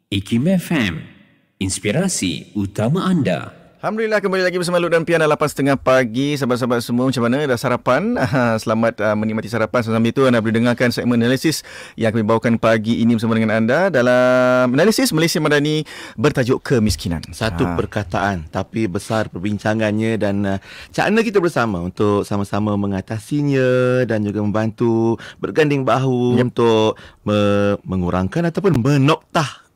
IKIM FM, inspirasi utama anda. Alhamdulillah, kembali lagi bersama Lut dan Pian 8.30 pagi. Sahabat-sahabat semua, macam mana? Dah sarapan? Selamat menikmati sarapan. Sambil itu anda boleh dengarkan segmen analisis yang kami bawakan pagi ini bersama dengan anda dalam analisis Malaysia Madani bertajuk kemiskinan. Satu perkataan tapi besar perbincangannya dan cara kita bersama untuk sama-sama mengatasinya dan juga membantu berganding bahu untuk mengurangkan ataupun menoktah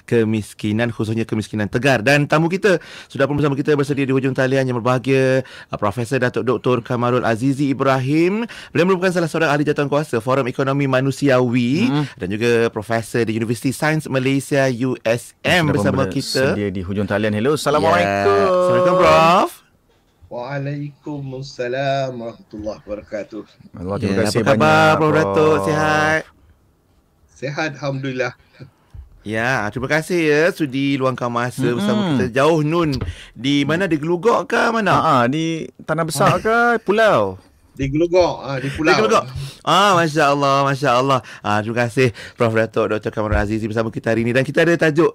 kemiskinan, khususnya kemiskinan tegar. Dan tamu kita sudah pun bersama kita bersedia di hujung talian yang berbahagia, Profesor Datuk Dr. Kamarul Azizi Ibrahim. Beliau merupakan salah seorang ahli jawatankuasa Forum Ekonomi Manusiawi dan juga Profesor di Universiti Sains Malaysia USM bersama kita. Bersedia di hujung talian. Hello, Assalamualaikum. Assalamualaikum, Prof. Waalaikumsalam warahmatullahi wabarakatuh. Allah, terima kasih apa khabar, banyak, Prof Datuk? Sihat? Sihat, Alhamdulillah. Ya, terima kasih ya sudi luangkan masa bersama kita. Jauh Nun. Di mana? Di Gelugok ke mana? Di Tanah Besar ke Pulau? Di Gelugok, di Pulau. Di Gelugok. Masya Allah, Masya Allah. Terima kasih Prof Datuk Dr. Kamarul Azizi bersama kita hari ini. Dan kita ada tajuk,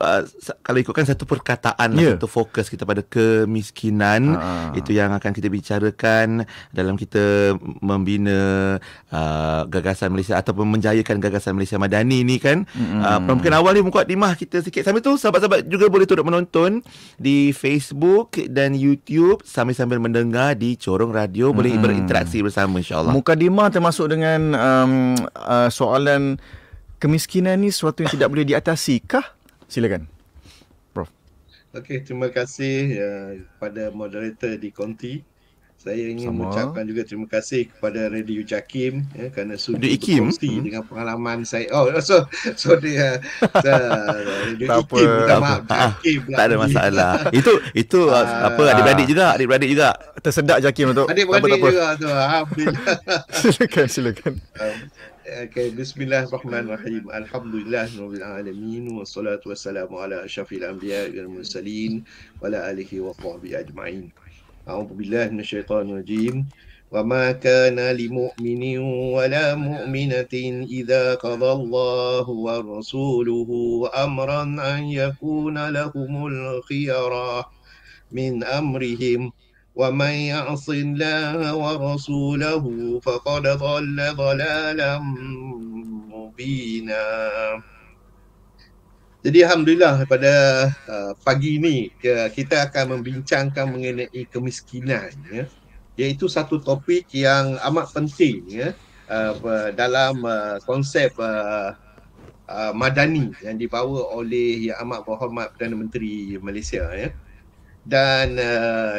kalau ikutkan satu perkataan satu fokus kita pada kemiskinan. Itu yang akan kita bicarakan dalam kita membina gagasan Malaysia ataupun menjayakan gagasan Malaysia Madani ni kan. Mungkin awal ni mukadimah kita sikit. Sambil tu sahabat-sahabat juga boleh turut menonton di Facebook dan YouTube sambil-sambil mendengar di Corong Radio. Boleh berinteraksi bersama, insyaAllah. Mukadimah termasuk dengan soalan kemiskinan ni sesuatu yang tidak boleh diatasi kah? Silakan, Prof. Okey, terima kasih kepada moderator di Konti. Saya ingin mengucapkan juga terima kasih kepada Radio Jakim kerana sudi berkongsi dengan pengalaman saya. Radio Ikim, minta maaf, Jakim pula. Tak ada masalah. Itu adik-beradik juga. Tersedak Jakim tu. Adik-beradik juga tu. Alhamdulillah. Silakan. Okay, bismillahirrahmanirrahim. Alhamdulillahirabbil alamin wassalatu wassalamu ala asyrafil anbiya wal mursalin wa ala alihi wa sahbihi ajma'in. A'udzubillahi minasyaitonir rajim. Wa ma kana lil mu'minin wa la mu'minatin idza qadallahu wa rasuluhu amran an yakuna lahumul khiyara min amrihim wa man ya'sillaha wa rasulahu faqad dhalla dhalalan mubina. Jadi Alhamdulillah pada pagi ini kita akan membincangkan mengenai kemiskinan, iaitu satu topik yang amat penting dalam konsep Madani yang dibawa oleh Yang Amat Berhormat Perdana Menteri Malaysia. Dan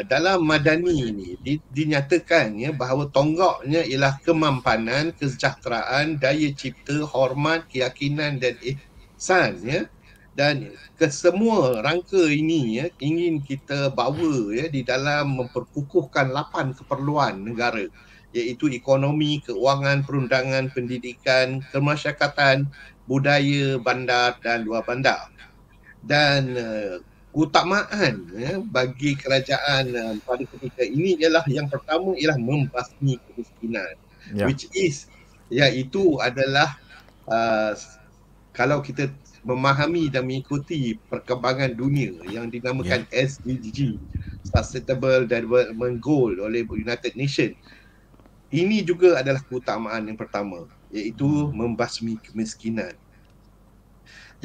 dalam Madani ini dinyatakan bahawa tonggaknya ialah kemampanan, kesejahteraan, daya cipta, hormat, keyakinan dan ihsan. Dan kesemua rangka ini ingin kita bawa di dalam memperkukuhkan 8 keperluan negara, iaitu ekonomi, keuangan, perundangan, pendidikan, kemasyarakatan, budaya, bandar dan luar bandar. Dan keutamaan bagi kerajaan pada ketika ini ialah yang pertama ialah membasmi kemiskinan, iaitu adalah kalau kita memahami dan mengikuti perkembangan dunia yang dinamakan SDG, Sustainable Development Goal oleh United Nations. Ini juga adalah keutamaan yang pertama, iaitu membasmi kemiskinan.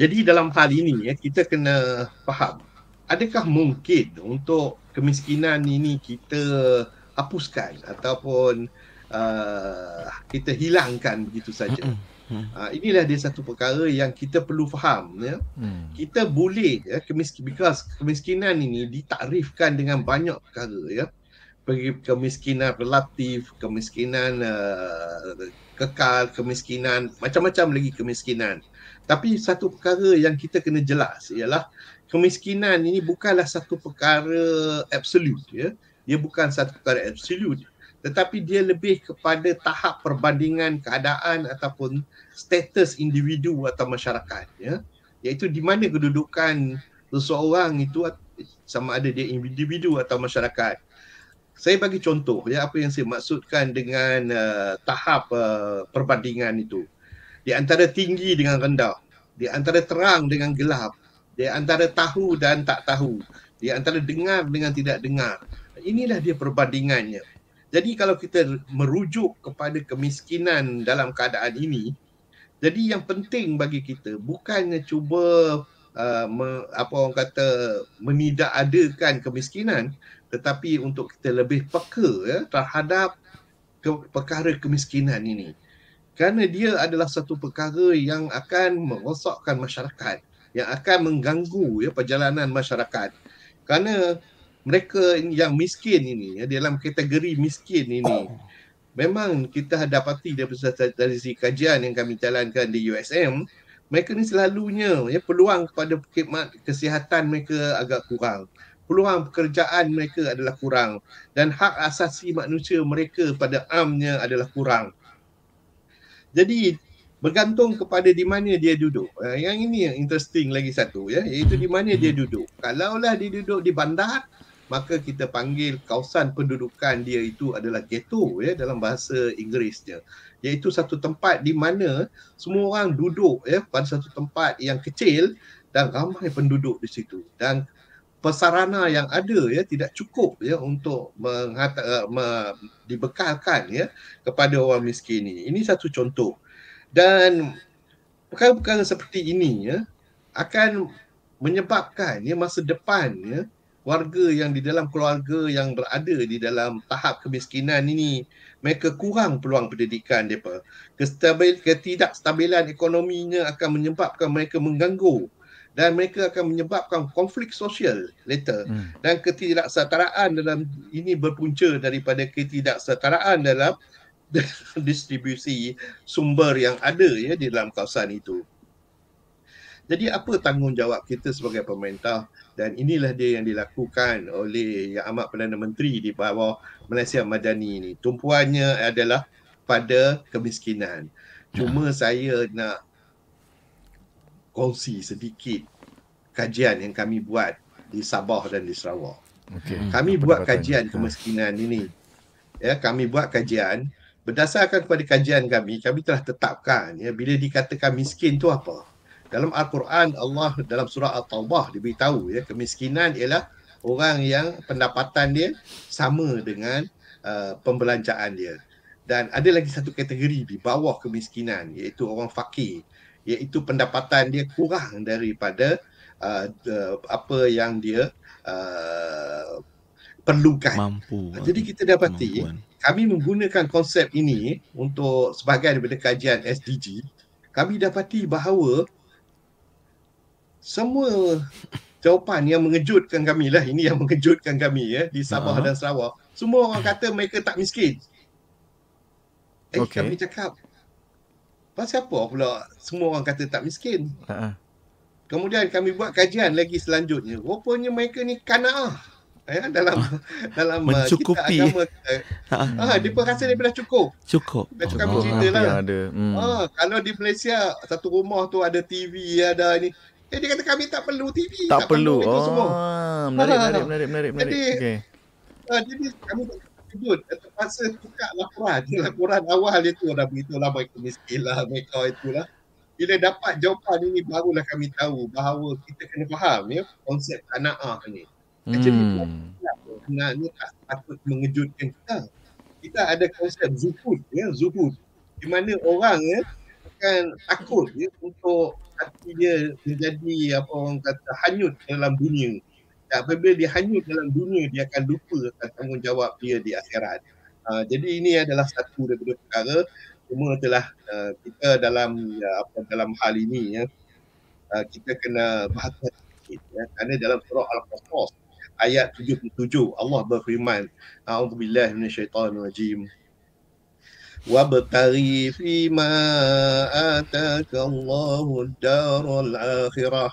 Jadi dalam hal ini kita kena faham, adakah mungkin untuk kemiskinan ini kita hapuskan ataupun kita hilangkan begitu saja? Inilah dia satu perkara yang kita perlu faham. Kita boleh kemiskinan ini ditakrifkan dengan banyak perkara. Kemiskinan relatif, kemiskinan kekal, kemiskinan macam-macam lagi kemiskinan. Tapi satu perkara yang kita kena jelas ialah kemiskinan ini bukanlah satu perkara absolut. Dia bukan satu perkara absolut, tetapi dia lebih kepada tahap perbandingan keadaan ataupun status individu atau masyarakat, iaitu di mana kedudukan seseorang itu, sama ada dia individu atau masyarakat. Saya bagi contoh apa yang saya maksudkan dengan tahap perbandingan itu. Di antara tinggi dengan rendah, di antara terang dengan gelap, Di antara tahu dan tak tahu. Di antara dengar dengan tidak dengar. Inilah dia perbandingannya. Jadi kalau kita merujuk kepada kemiskinan dalam keadaan ini, jadi yang penting bagi kita bukannya cuba apa orang kata menidakadakan kemiskinan, tetapi untuk kita lebih peka ya terhadap perkara kemiskinan ini. Kerana dia adalah satu perkara yang akan merosakkan masyarakat, yang akan mengganggu ya perjalanan masyarakat. Kerana mereka yang miskin ini, ya, dalam kategori miskin ini, memang kita dapati dari segi kajian yang kami jalankan di USM, mereka ni selalunya ya, peluang kepada khidmat kesihatan mereka agak kurang. Peluang pekerjaan mereka adalah kurang. Dan hak asasi manusia mereka pada amnya adalah kurang. Jadi bergantung kepada di mana dia duduk. Yang ini yang interesting lagi satu ya, iaitu di mana dia duduk. Kalaulah dia duduk di bandar, maka kita panggil kawasan pendudukan dia itu adalah ghetto ya dalam bahasa Inggerisnya. Iaitu satu tempat di mana semua orang duduk ya pada satu tempat yang kecil dan ramai penduduk di situ. Dan persarana yang ada ya tidak cukup ya untuk dibekalkan ya kepada orang miskin ini. Ini satu contoh. Dan perkara-perkara seperti ini ya akan menyebabkan ya masa depan ya warga yang di dalam keluarga yang berada di dalam tahap kemiskinan ini, mereka kurang peluang pendidikan mereka. Ketidakstabilan ekonominya akan menyebabkan mereka mengganggu dan mereka akan menyebabkan konflik sosial later. Dan ketidaksetaraan dalam ini berpunca daripada ketidaksetaraan dalam distribusi sumber yang ada ya di dalam kawasan itu. Jadi apa tanggungjawab kita sebagai pemerintah, dan inilah dia yang dilakukan oleh Yang Amat Perdana Menteri di bawah Malaysia Madani ini. Tumpuannya adalah pada kemiskinan. Cuma saya nak kongsi sedikit kajian yang kami buat di Sabah dan di Sarawak. Kami buat kajian kemiskinan ini. Ya, kami buat kajian berdasarkan kepada kajian kami telah tetapkan ya bila dikatakan miskin tu apa. Dalam Al-Quran Allah dalam surah At-Taubah diberitahu ya kemiskinan ialah orang yang pendapatan dia sama dengan pembelanjaan dia. Dan ada lagi satu kategori di bawah kemiskinan iaitu orang fakir, iaitu pendapatan dia kurang daripada apa yang dia perlukan. Mampu. Jadi kita dapati kami menggunakan konsep ini untuk sebahagian daripada kajian SDG. Kami dapati bahawa semua jawapan yang mengejutkan kami lah, ini yang mengejutkan kami ya di Sabah dan Sarawak. Semua orang kata mereka tak miskin. Kami cakap, pasal apa pula semua orang kata tak miskin? Kemudian kami buat kajian lagi selanjutnya. Rupanya mereka ni qanaah. Ya, dalam mencukupi kita agama dia pun rasa dia dah cukup. Macam kami ceritalah. Kalau di Malaysia satu rumah tu ada TV, ada ni. Dia kata kami tak perlu TV, tak perlu itu semua. Menarik. Jadi kami terkejut, terpaksa tukar laporan awal itu dah beritahulah mereka miskin lah, mereka itulah. Bila dapat jawapan ini barulah kami tahu bahawa kita kena faham ya konsep qanaah ni. Jadi sebenarnya tak patut mengejutkan kita. Kita ada konsep zuhud ya, zuhud. Di mana orang ya akan takut ya untuk hati dia menjadi apa orang kata hanyut dalam dunia. Dan apabila dia hanyut dalam dunia, dia akan lupa akan tanggungjawab dia di akhirat. Jadi ini adalah satu daripada perkara. Cuma telah kita dalam dalam hal ini ya kita kena berhati-hati sikit ya. Kerana dalam surah Al-Qasas ayat 77 Allah berfirman, a'udzubillahi minasyaitonirrajim. وابتغي فيما آتاك الله الدار الآخرة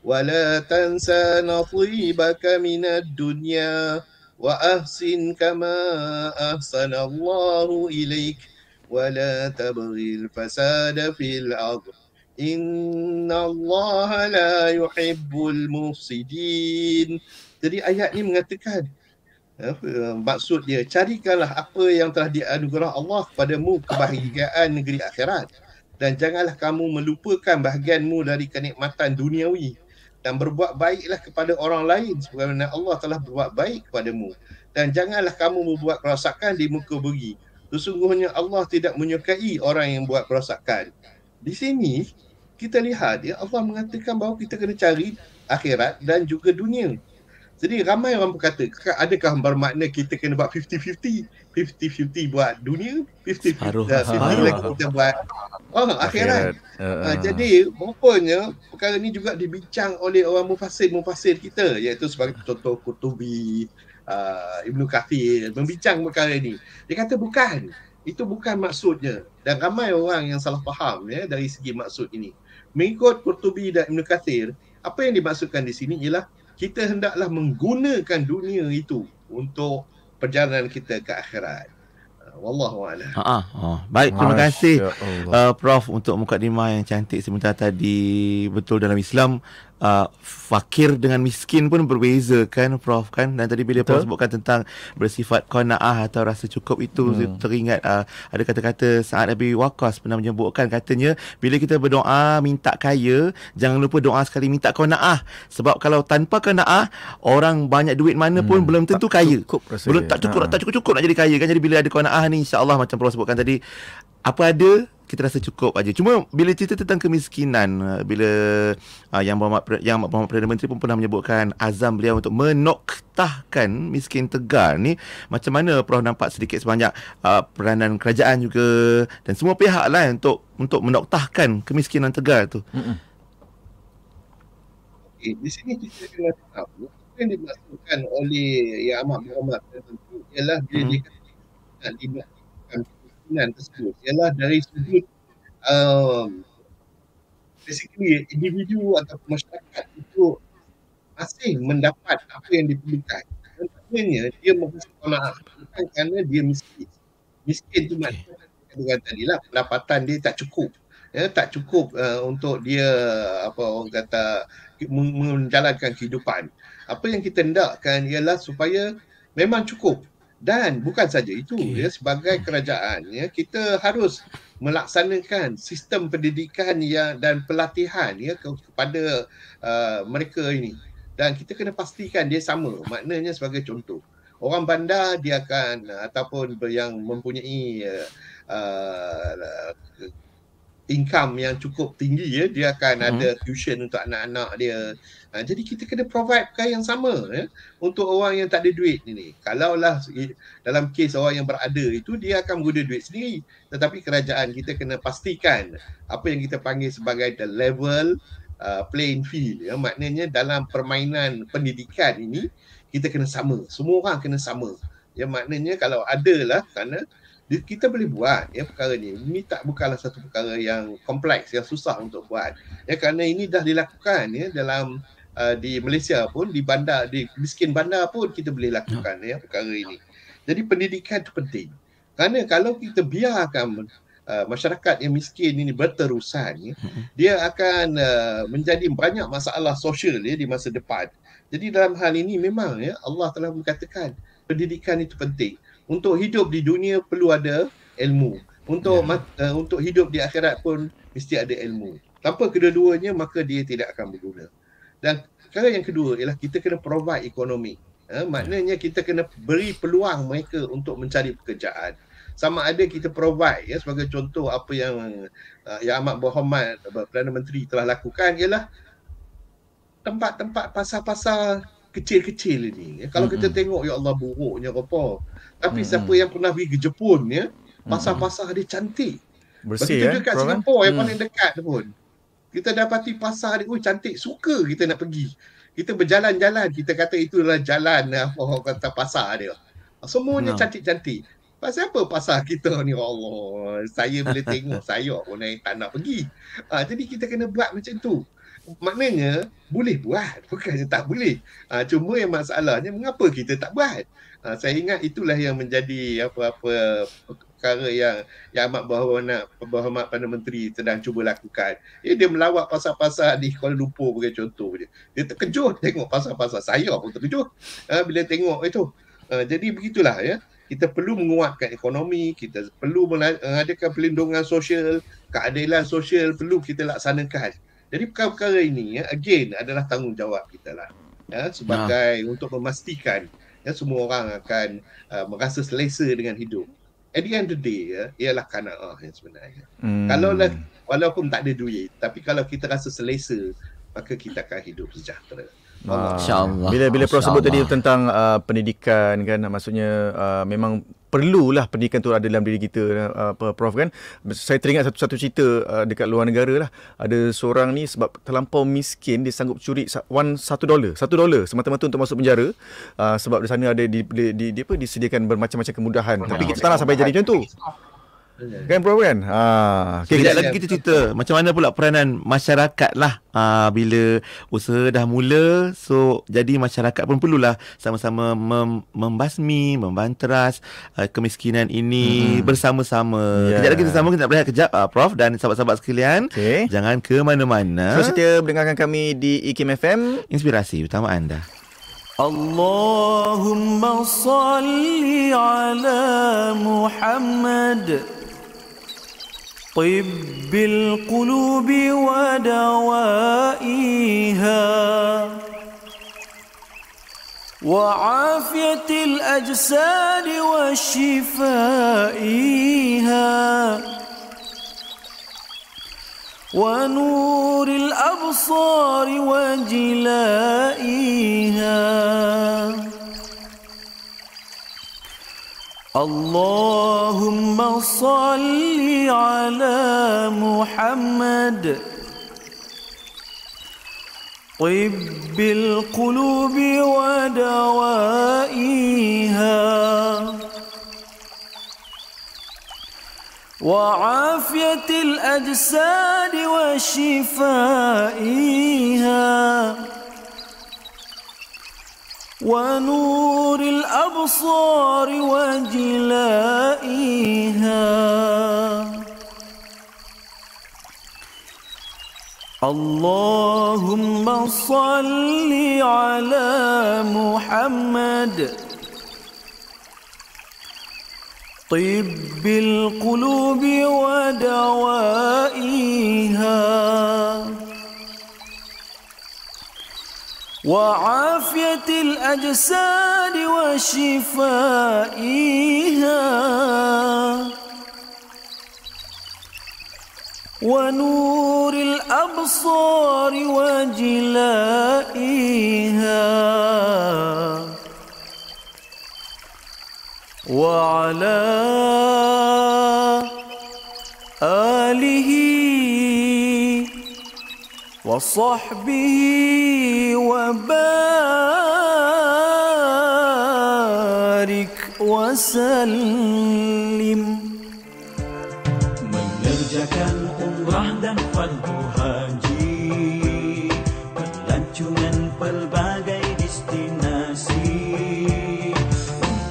ولا تنسى نصيبك من الدنيا وأحسن كما أحسن الله إليك ولا تبغي الفساد في الأرض إن الله لا يحب المفسدين. Jadi ayat ni mengatakan maksud dia, carikanlah apa yang telah dianugerah Allah kepadamu kebahagiaan negeri akhirat dan janganlah kamu melupakan bahagianmu dari kenikmatan duniawi dan berbuat baiklah kepada orang lain sebagaimana Allah telah berbuat baik kepadamu. Dan janganlah kamu membuat kerosakan di muka bumi. Sesungguhnya Allah tidak menyukai orang yang buat kerosakan. Di sini kita lihat Allah mengatakan bahawa kita kena cari akhirat dan juga dunia. Jadi ramai orang berkata, adakah bermakna kita kena buat 50-50? 50-50 buat dunia, 50-50 lagi kita buat akhirat. Jadi rupanya perkara ni juga dibincang oleh orang mufassir kita, iaitu sebagai contoh Qurtubi, Ibnu Kathir membincang perkara ni. Dia kata bukan, itu bukan maksudnya. Dan ramai orang yang salah faham dari segi maksud ini. Mengikut Qurtubi dan Ibnu Kathir, apa yang dimaksudkan di sini ialah kita hendaklah menggunakan dunia itu untuk perjalanan kita ke akhirat. Wallahu a'lam. Baik, terima kasih Prof untuk mukadimah yang cantik sebentar tadi. Betul, dalam Islam fakir dengan miskin pun berbeza kan Prof kan. Dan tadi bila Prof sebutkan tentang bersifat qanaah atau rasa cukup itu, teringat ada kata-kata Sa'ad Abi Waqqas pernah menyebutkan, katanya bila kita berdoa minta kaya, jangan lupa doa sekali minta qanaah. Sebab kalau tanpa qanaah, orang banyak duit mana pun belum tentu kaya. Tak cukup nak jadi kaya kan. Jadi bila ada qanaah ni, insya-Allah macam Prof sebutkan tadi, apa ada kita rasa cukup aja. Cuma bila cerita tentang kemiskinan, bila yang Berhormat Perdana Menteri pun pernah menyebutkan azam beliau untuk menoktahkan miskin Tegar ni, macam mana Prof nampak sedikit sebanyak peranan kerajaan juga dan semua pihak lah untuk menoktahkan kemiskinan Tegar tu? Di sini kita kena tahu apa yang dimaksudkan oleh Yang Amat Berhormat Perdana Menteri ialah dia dikatakan dimaksudkan kemiskinan tersebut ialah dari sudut basically individu atau masyarakat itu masih mendapat apa yang diperlukan. Maksudnya dia merasa qanaah bukan kerana dia miskin. Miskin tu maknanya kata tadi lah, pendapatan dia tak cukup. Tak cukup untuk dia orang kata menjalankan kehidupan. Apa yang kita hendakkan ialah supaya memang cukup. Dan bukan saja itu, sebagai kerajaan kita harus melaksanakan sistem pendidikan dan pelatihan kepada mereka ini. Dan kita kena pastikan dia sama. Maknanya sebagai contoh, orang bandar dia akan ataupun yang mempunyai income yang cukup tinggi dia akan ada tuition untuk anak-anak dia. Jadi kita kena provide perkara yang sama untuk orang yang tak ada duit ni. Kalaulah dalam kes orang yang berada itu, dia akan menggunakan duit sendiri. Tetapi kerajaan kita kena pastikan apa yang kita panggil sebagai the level playing field. Maknanya dalam permainan pendidikan ini kita kena sama. Semua orang kena sama. Maknanya kalau adalah kerana kita boleh buat perkara ni. Ini bukanlah satu perkara yang kompleks, yang susah untuk buat. Kerana ini dah dilakukan dalam di Malaysia pun, di miskin bandar pun kita boleh lakukan perkara ini. Jadi pendidikan itu penting. Kerana kalau kita biarkan masyarakat yang miskin ini berterusan, dia akan menjadi banyak masalah sosial di masa depan. Jadi dalam hal ini memang Allah telah mengatakan pendidikan itu penting. Untuk hidup di dunia perlu ada ilmu. Untuk hidup di akhirat pun mesti ada ilmu. Tanpa kedua-duanya maka dia tidak akan berguna. Dan perkara yang kedua ialah kita kena provide ekonomi. Maknanya kita kena beri peluang mereka untuk mencari pekerjaan. Sama ada kita provide sebagai contoh apa yang Yang Amat Berhormat Perdana Menteri telah lakukan ialah tempat-tempat pasar-pasar kecil-kecil ini. Kalau kita tengok, ya Allah, buruknya apa. Tapi siapa yang pernah pergi ke Jepun pasar-pasar dia cantik. Bersih. Begitu juga kat Singapura yang paling dekat pun. Kita dapati pasar dia, cantik, suka kita nak pergi. Kita berjalan-jalan, kita kata itulah jalan orang kata pasar dia. Semuanya cantik-cantik. Pasal apa pasar kita ni? Allah, saya bila tengok saya pun tak nak pergi. Jadi kita kena buat macam tu. Maknanya boleh buat, bukannya tak boleh. Cuma yang masalahnya mengapa kita tak buat. Saya ingat itulah yang menjadi apa-apa perkara yang Amat Berhormat Perdana Menteri sedang cuba lakukan. Dia melawat pasar-pasar di Kuala Lumpur sebagai contoh dia. Dia terkejut tengok pasar-pasar. Saya pun terkejut bila tengok itu. Jadi begitulah kita perlu menguatkan ekonomi, kita perlu mengadakan perlindungan sosial, keadilan sosial perlu kita laksanakan. Jadi perkara-perkara ini again adalah tanggungjawab kita lah sebagai untuk memastikan semua orang akan merasa selesa dengan hidup. At the end of the day ialah qanaah yang sebenarnya. Kalaulah walaupun tak ada duit, tapi kalau kita rasa selesa, maka kita akan hidup sejahtera. InsyaAllah. Bila Prof sebut tadi tentang pendidikan kan, maksudnya memang perlulah pendidikan tu ada dalam diri kita, Prof kan. Saya teringat satu cerita dekat luar negara lah. Ada seorang ni sebab terlampau miskin, dia sanggup curi $1 semata-mata untuk masuk penjara, sebab di sana ada disediakan bermacam-macam kemudahan. Tapi kita tak nak sampai jadi macam tu. Kan Prof kan? Sekejap lagi kita cerita macam mana pula peranan masyarakat lah bila usaha dah mula. So jadi masyarakat pun perlulah sama-sama membasmi, membanteras kemiskinan ini bersama-sama. Kejap lagi kita sama, kita nak berehat kejap Prof dan sahabat-sahabat sekalian. Jangan ke mana-mana. So setia mendengarkan kami di IKIM FM, inspirasi utama anda. Allahumma salli ala Muhammad طب القلوب ودوائها وعافية الأجساد وشفائها ونور الأبصار وجلائها اللهم صل على محمد طب القلوب ودوائها وعافية الأجساد وشفائها ونور الأبصار وجلائها اللهم صل على محمد طب القلوب ودوائها وعافية الأجساد وشفائها ونور الأبصار وجلائها وعلى آله وصحبه وبارك وسلم. Mengerjakan umrah dan fardu haji, pelancongan pelbagai destinasi,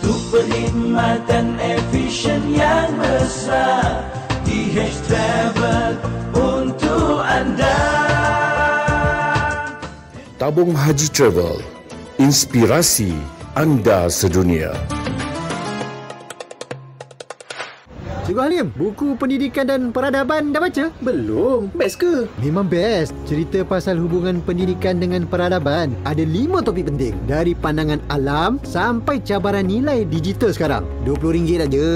untuk perkhidmatan efisien yang mesra, DH Travel untuk anda. Tabung Haji Travel, inspirasi anda sedunia. Cikgu Halim, buku pendidikan dan peradaban dah baca? Belum. Best ke? Memang best. Cerita pasal hubungan pendidikan dengan peradaban ada 5 topik penting. Dari pandangan alam sampai cabaran nilai digital sekarang. RM20 aja.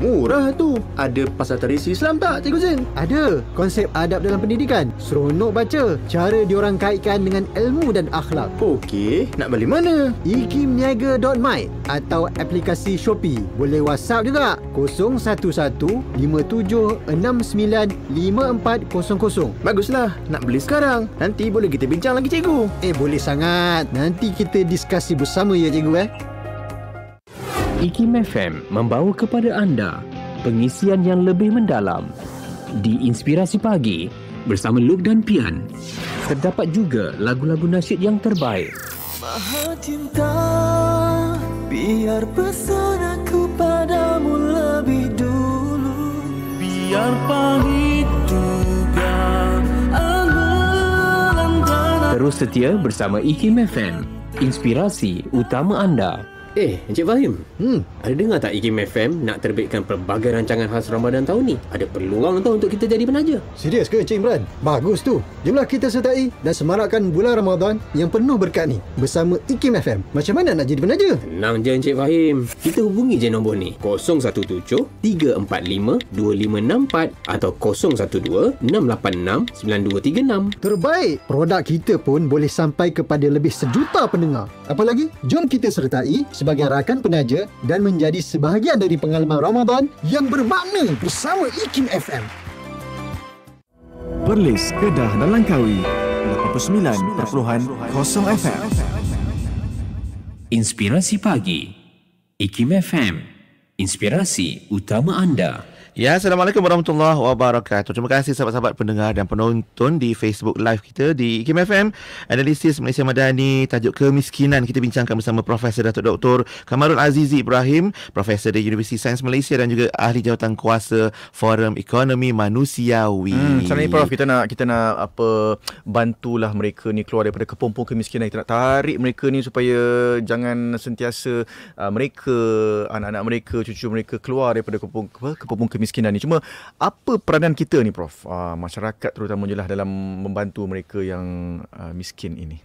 Murah tu. Ada pasal tradisi Islam tak, Cikgu Zain? Ada. Konsep adab dalam pendidikan. Seronok baca. Cara diorang kaitkan dengan ilmu dan akhlak. Okey. Nak beli mana? ikimniaga.my atau aplikasi Shopee. Boleh WhatsApp juga. 011-5769-5400. Baguslah. Nak beli sekarang. Nanti boleh kita bincang lagi, Cikgu. Boleh sangat. Nanti kita diskusi bersama ya, Cikgu. IKIM FM membawa kepada anda pengisian yang lebih mendalam di Inspirasi Pagi bersama Luke dan Pian. Terdapat juga lagu-lagu nasyid yang terbaik. Maha cinta, biar pesonaku padamu lebih dulu, biar pahit juga angan. Terus setia bersama IKIM FM, inspirasi utama anda. Encik Fahim. Ada dengar tak IKIM FM nak terbitkan pelbagai rancangan khas Ramadan tahun ni? Ada peluang tau untuk kita jadi penaja. Serius ke Encik Imran? Bagus tu. Jomlah kita sertai dan semarakkan bulan Ramadan yang penuh berkat ni bersama IKIM FM. Macam mana nak jadi penaja? Tenang je Encik Fahim. Kita hubungi je nombor ni 017-345-2564 atau 012-686-9236. Terbaik. Produk kita pun boleh sampai kepada lebih sejuta pendengar. Apalagi, jom kita sertai sebagai rakan penaja dan menjadi sebahagian dari pengalaman Ramadan yang bermakna bersama IKIM FM. Perlis, Kedah dan Langkawi 89.0 FM. Inspirasi Pagi IKIM FM. Inspirasi utama anda. Ya, Assalamualaikum warahmatullahi wabarakatuh. Terima kasih sahabat-sahabat pendengar dan penonton di Facebook Live kita di IKIM FM. Analisis Malaysia Madani, tajuk kemiskinan. Kita bincangkan bersama Profesor Datuk Dr. Kamarul Azizi Ibrahim, Profesor di Universiti Sains Malaysia dan juga Ahli Jawatan Kuasa Forum Ekonomi Manusiawi. Sekarang ni Prof, kita nak bantulah mereka ni keluar daripada kepompong kemiskinan. Kita nak tarik mereka ni supaya jangan sentiasa mereka, anak-anak mereka, cucu mereka keluar daripada kepompong kemiskinan ni. Cuma apa peranan kita ni Prof, masyarakat terutama je lah dalam membantu mereka yang miskin ini?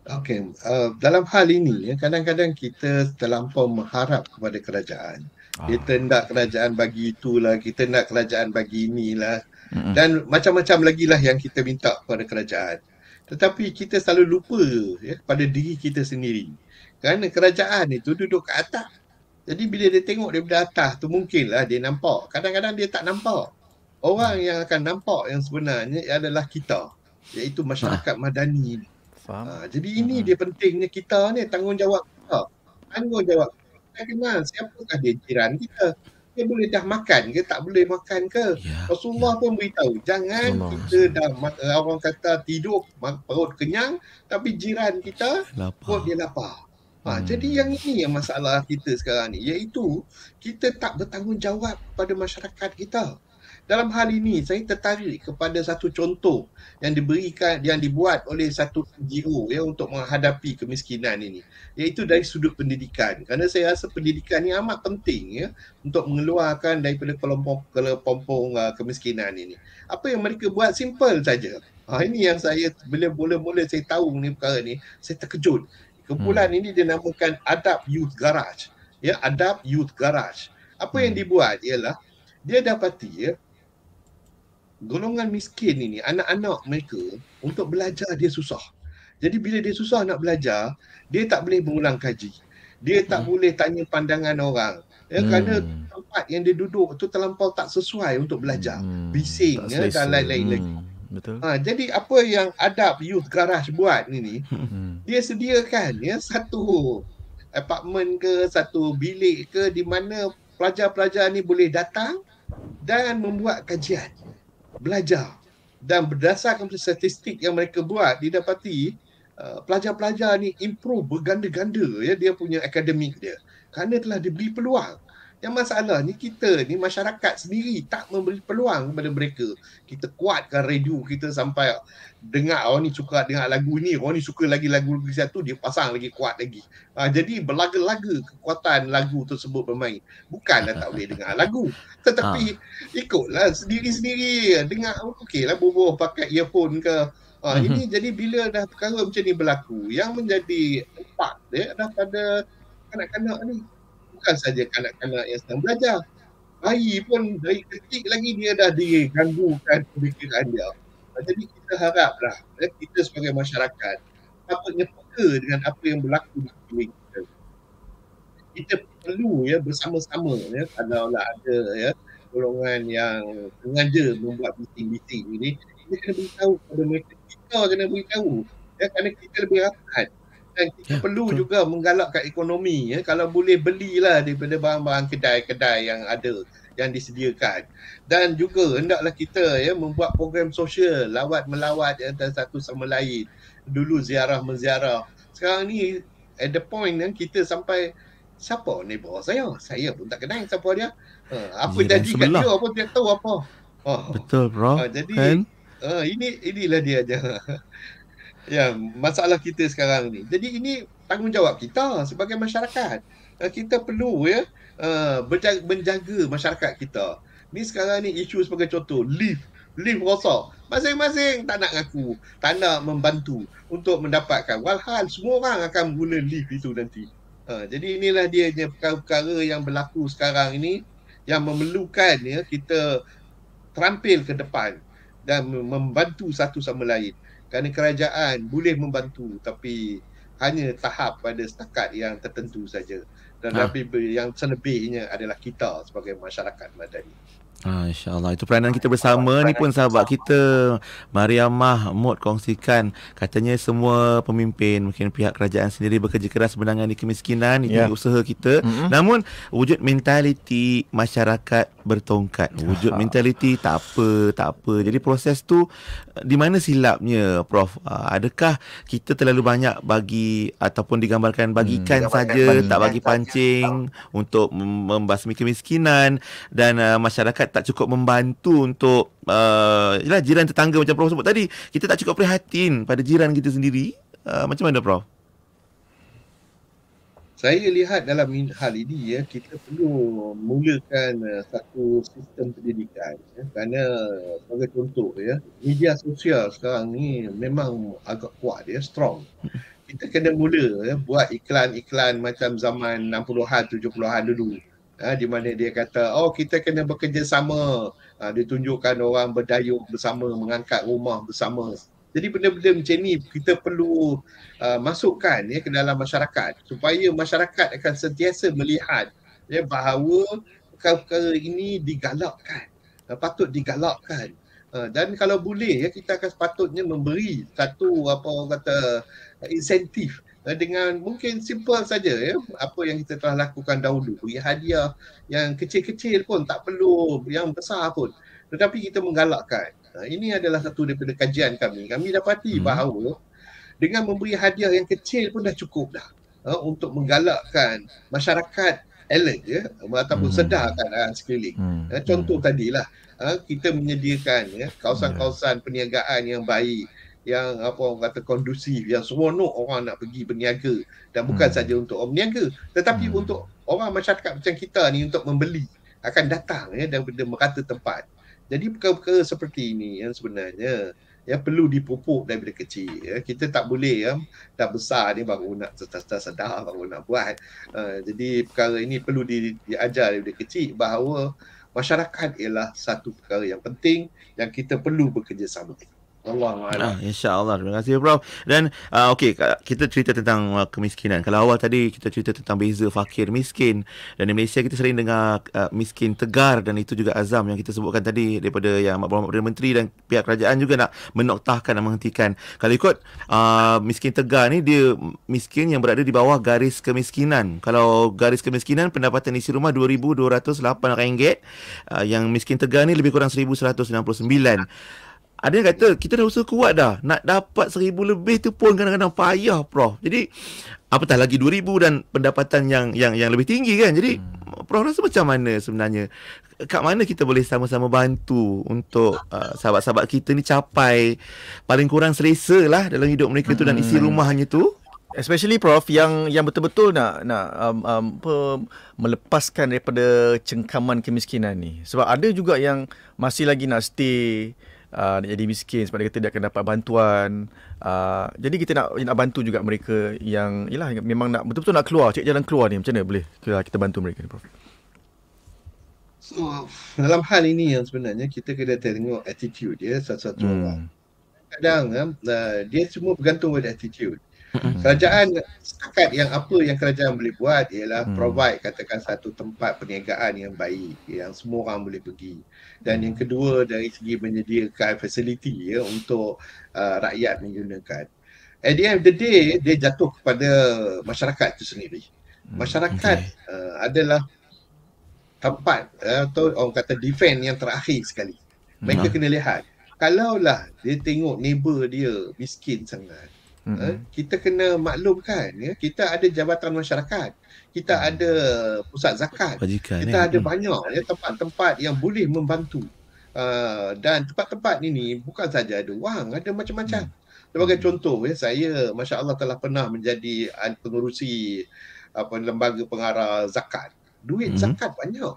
Okey, dalam hal ini kadang-kadang kita terlampau mengharap kepada kerajaan. Kita nak kerajaan bagi itulah, kita nak kerajaan bagi inilah, dan macam-macam lagi lah yang kita minta kepada kerajaan. Tetapi kita selalu lupa pada diri kita sendiri. Kerana kerajaan itu duduk ke atas. Jadi bila dia tengok daripada atas tu mungkinlah dia nampak. Kadang-kadang dia tak nampak. Orang yang akan nampak yang sebenarnya adalah kita, iaitu masyarakat madani. Jadi ini dia pentingnya kita ni, tanggungjawab kita. Tanggungjawab kita kenal siapakah dia jiran kita. Dia boleh dah makan ke tak boleh makan ke. Rasulullah pun beritahu jangan kita dah orang kata tidur perut kenyang tapi jiran kita perut dia lapar. Jadi yang ini yang masalah kita sekarang ni, iaitu kita tak bertanggungjawab pada masyarakat kita. Dalam hal ini saya tertarik kepada satu contoh yang dibuat oleh satu NGO untuk menghadapi kemiskinan ini, iaitu dari sudut pendidikan. Kerana saya rasa pendidikan ni amat penting untuk mengeluarkan daripada kelompok kemiskinan ini. Apa yang mereka buat simple saja. Ini yang saya bila saya tahu ni perkara ni, saya terkejut. Kumpulan ini dinamakan Adab Youth Garage. Adab Youth Garage. Apa yang dibuat ialah dia dapati golongan miskin ini, anak-anak mereka untuk belajar dia susah. Jadi bila dia susah nak belajar, dia tak boleh mengulang kaji. Dia tak boleh tanya pandangan orang. Kerana tempat yang dia duduk tu terlampau tak sesuai untuk belajar. Bising dan lain-lain lagi. Betul. Jadi apa yang Adab Youth Garage buat ni, dia sediakan satu apartmen ke, satu bilik ke di mana pelajar-pelajar ni boleh datang dan membuat kajian, belajar. Dan berdasarkan statistik yang mereka buat, didapati pelajar-pelajar ni improve berganda-ganda dia punya akademik dia. Kerana telah diberi peluang. Yang masalah ni kita ni masyarakat sendiri tak memberi peluang kepada mereka. Kita kuatkan radio kita sampai dengar orang ni suka dengar lagu ni, orang ni suka lagi lagu satu, dia pasang lagi kuat lagi. Jadi berlaga-laga kekuatan lagu tersebut bermain. Bukanlah tak boleh dengar lagu, tetapi ikutlah sendiri-sendiri dengar. Okeylah bubuh pakai earphone ke. Ini jadi bila dah perkara macam ni berlaku, yang menjadi empat dah pada kanak-kanak ni. Bukan saja kanak-kanak yang sedang belajar. Bayi pun dari kecil lagi dia dah diganggukan pemikiran dia. Jadi kita haraplah kita sebagai masyarakat patutnya peka dengan apa yang berlaku di sekeliling kita. Kita perlu bersama-sama kalaulah ada golongan yang sengaja membuat bising-bising ini, kita kena beritahu kepada mereka. Kita kena beritahu kerana kita lebih rapat. Dan kita perlu juga menggalakkan ekonomi. Kalau boleh belilah daripada barang-barang kedai-kedai yang ada, yang disediakan. Dan juga hendaklah kita membuat program sosial, lawat-melawat antara satu sama lain. Dulu ziarah-menziarah. Sekarang ni at the point kita sampai, siapa neighbor saya? Saya pun tak kenal siapa dia. Apa jadi kat dia pun tidak tahu apa. Betul bro. Jadi inilah dia je. Ya, masalah kita sekarang ni. Jadi ini tanggungjawab kita sebagai masyarakat. Kita perlu menjaga masyarakat kita. Ni sekarang ni isu sebagai contoh, lift rosak. Masing-masing tak nak ngaku, tak nak membantu untuk mendapatkan. Walhal semua orang akan guna lift itu nanti. Jadi inilah dia perkara-perkara yang berlaku sekarang ini yang memerlukan kita terampil ke depan dan membantu satu sama lain. Kerana kerajaan boleh membantu tapi hanya tahap pada setakat yang tertentu saja. Dan yang selebihnya adalah kita sebagai masyarakat madani. InsyaAllah. Itu peranan kita bersama. Ni pun sahabat kita Maria Mahmud kongsikan, katanya semua pemimpin, mungkin pihak kerajaan sendiri bekerja keras menangani kemiskinan. Itu usaha kita. Namun wujud mentaliti masyarakat bertongkat. Wujud mentaliti tak apa. Jadi proses tu di mana silapnya, Prof? Adakah kita terlalu banyak bagi ataupun bagikan saja, tak bagi pancing untuk membasmi kemiskinan, dan masyarakat tak cukup membantu untuk jiran tetangga macam Prof sebut tadi. Kita tak cukup prihatin pada jiran kita sendiri. Macam mana, Prof? Saya lihat dalam hal ini kita perlu mulakan satu sistem pendidikan kerana sebagai contoh media sosial sekarang ni memang agak kuat, strong. Kita kena mula buat iklan-iklan macam zaman 60-an 70-an dulu. Di mana dia kata kita kena bekerjasama, ditunjukkan orang berdayung bersama, mengangkat rumah bersama. Jadi benda-benda macam ni kita perlu masukkan ke dalam masyarakat supaya masyarakat akan sentiasa melihat bahawa perkara-perkara ini digalakkan, patut digalakkan. Dan kalau boleh kita akan sepatutnya memberi satu insentif dengan mungkin simple saja apa yang kita telah lakukan dahulu. Beri hadiah yang kecil-kecil pun, tak perlu yang besar pun, tetapi kita menggalakkan. Ini adalah satu daripada kajian kami. Kami dapati bahawa dengan memberi hadiah yang kecil pun dah cukup dah untuk menggalakkan masyarakat alert ataupun sedar keadaan sekeliling. Contoh tadilah kita menyediakan kawasan-kawasan perniagaan yang baik, yang kondusif, yang seronok orang nak pergi berniaga, dan bukan saja untuk orang berniaga tetapi untuk orang masyarakat macam kita ni untuk membeli akan datang dan merata tempat. Jadi perkara-perkara seperti ini yang sebenarnya perlu dipupuk daripada kecil. Kita tak boleh dah besar ni baru nak sedar baru nak buat. Jadi perkara ini perlu diajar daripada kecil bahawa masyarakat ialah satu perkara yang penting yang kita perlu bekerjasama. InsyaAllah. Terima kasih, Prof. Dan kita cerita tentang kemiskinan. Kalau awal tadi kita cerita tentang beza fakir miskin, dan di Malaysia kita sering dengar miskin tegar, dan itu juga azam yang kita sebutkan tadi daripada yang Perdana Menteri dan pihak kerajaan juga nak menoktahkan dan menghentikan. Kalau ikut miskin tegar ni, dia miskin yang berada di bawah garis kemiskinan. Kalau garis kemiskinan, pendapatan isi rumah RM2,208, yang miskin tegar ni lebih kurang 1,169. Ada yang kata kita dah usaha kuat dah, nak dapat 1,000 lebih tu pun kadang-kadang payah, Prof. Jadi apatah lagi 2,000 dan pendapatan yang lebih tinggi kan. Jadi Prof rasa macam mana sebenarnya? Kat mana kita boleh sama-sama bantu untuk sahabat-sahabat kita ni capai paling kurang selesa lah dalam hidup mereka tu dan isi rumahnya tu? Especially, Prof, yang betul-betul nak melepaskan daripada cengkaman kemiskinan ni. Sebab ada juga yang masih lagi nak stay jadi miskin sebab dia kata dia akan dapat bantuan. Jadi kita nak bantu juga mereka yang memang nak betul-betul nak keluar, cek jalan keluar ni. Macam mana boleh kita bantu mereka ni, Prof? So dalam hal ini yang sebenarnya kita kena tengok attitude satu-satu orang. Kadang dia semua bergantung pada attitude. Kerajaan setakat apa yang kerajaan boleh buat ialah provide katakan satu tempat perniagaan yang baik yang semua orang boleh pergi. Dan yang kedua dari segi menyediakan fasiliti untuk rakyat menggunakan. At the end of the day dia jatuh kepada masyarakat itu sendiri. Masyarakat adalah tempat atau orang kata defend yang terakhir sekali. Mereka kena lihat kalaulah dia tengok neighbor dia miskin sangat, kita kena maklumkan kita ada jabatan masyarakat, kita ada pusat zakat, kita ada banyak tempat-tempat yang boleh membantu. Dan tempat-tempat ini bukan saja ada wang, ada macam-macam. Sebagai contoh, saya Masya Allah telah pernah menjadi pengurusi lembaga pengarah zakat. Duit zakat banyak.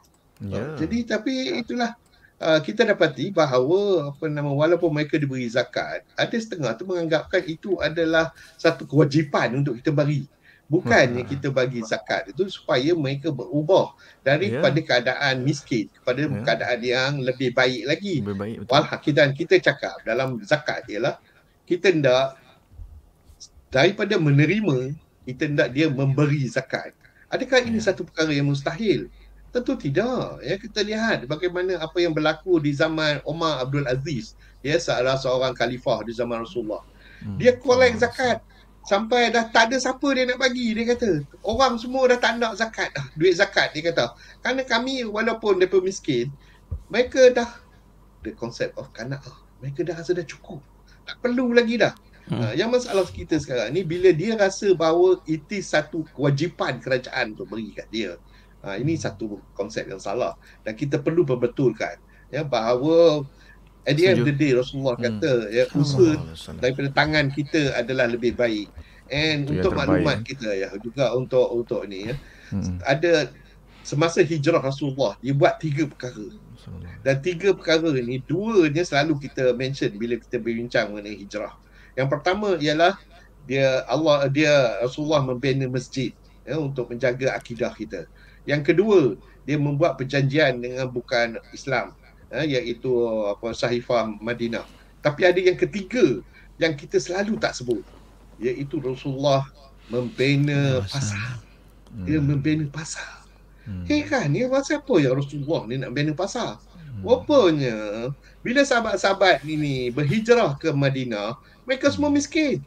Jadi tapi itulah kita dapati bahawa walaupun mereka diberi zakat, ada setengah tu menganggapkan itu adalah satu kewajipan untuk kita bagi. Bukannya kita bagi zakat itu supaya mereka berubah daripada keadaan miskin kepada keadaan yang lebih baik lagi. Dan kita cakap dalam zakat ialah kita hendak daripada menerima, kita hendak dia memberi zakat. Adakah ini satu perkara yang mustahil? Tentu tidak. Kita lihat bagaimana apa yang berlaku di zaman Umar Abdul Aziz, salah seorang khalifah di zaman Rasulullah. Dia collect zakat sampai dah tak ada siapa dia nak bagi. Dia kata orang semua dah tak nak zakat dah, duit zakat. Dia kata kerana kami walaupun mereka miskin, mereka dah the concept of qanaah, mereka dah rasa dah cukup, tak perlu lagi dah. Yang masalah kita sekarang ni bila dia rasa bahawa itu satu kewajipan kerajaan untuk beri kat dia. Ini satu konsep yang salah dan kita perlu perbetulkan bahawa at the end of the day Rasulullah kata usaha daripada tangan kita adalah lebih baik. And untuk maklumat kita juga untuk ni ada semasa hijrah Rasulullah dia buat 3 perkara. Dan 3 perkara ni 2-nya selalu kita mention bila kita berbincang mengenai hijrah. Yang pertama ialah Rasulullah membina masjid untuk menjaga akidah kita. Yang kedua, dia membuat perjanjian dengan bukan Islam, iaitu Sahifah Madinah. Tapi ada yang ketiga yang kita selalu tak sebut, iaitu Rasulullah membina pasar. Dia membina pasar. Kan, pasal apa yang Rasulullah ni nak bina pasar? Rupanya bila sahabat-sahabat ini berhijrah ke Madinah, mereka semua miskin.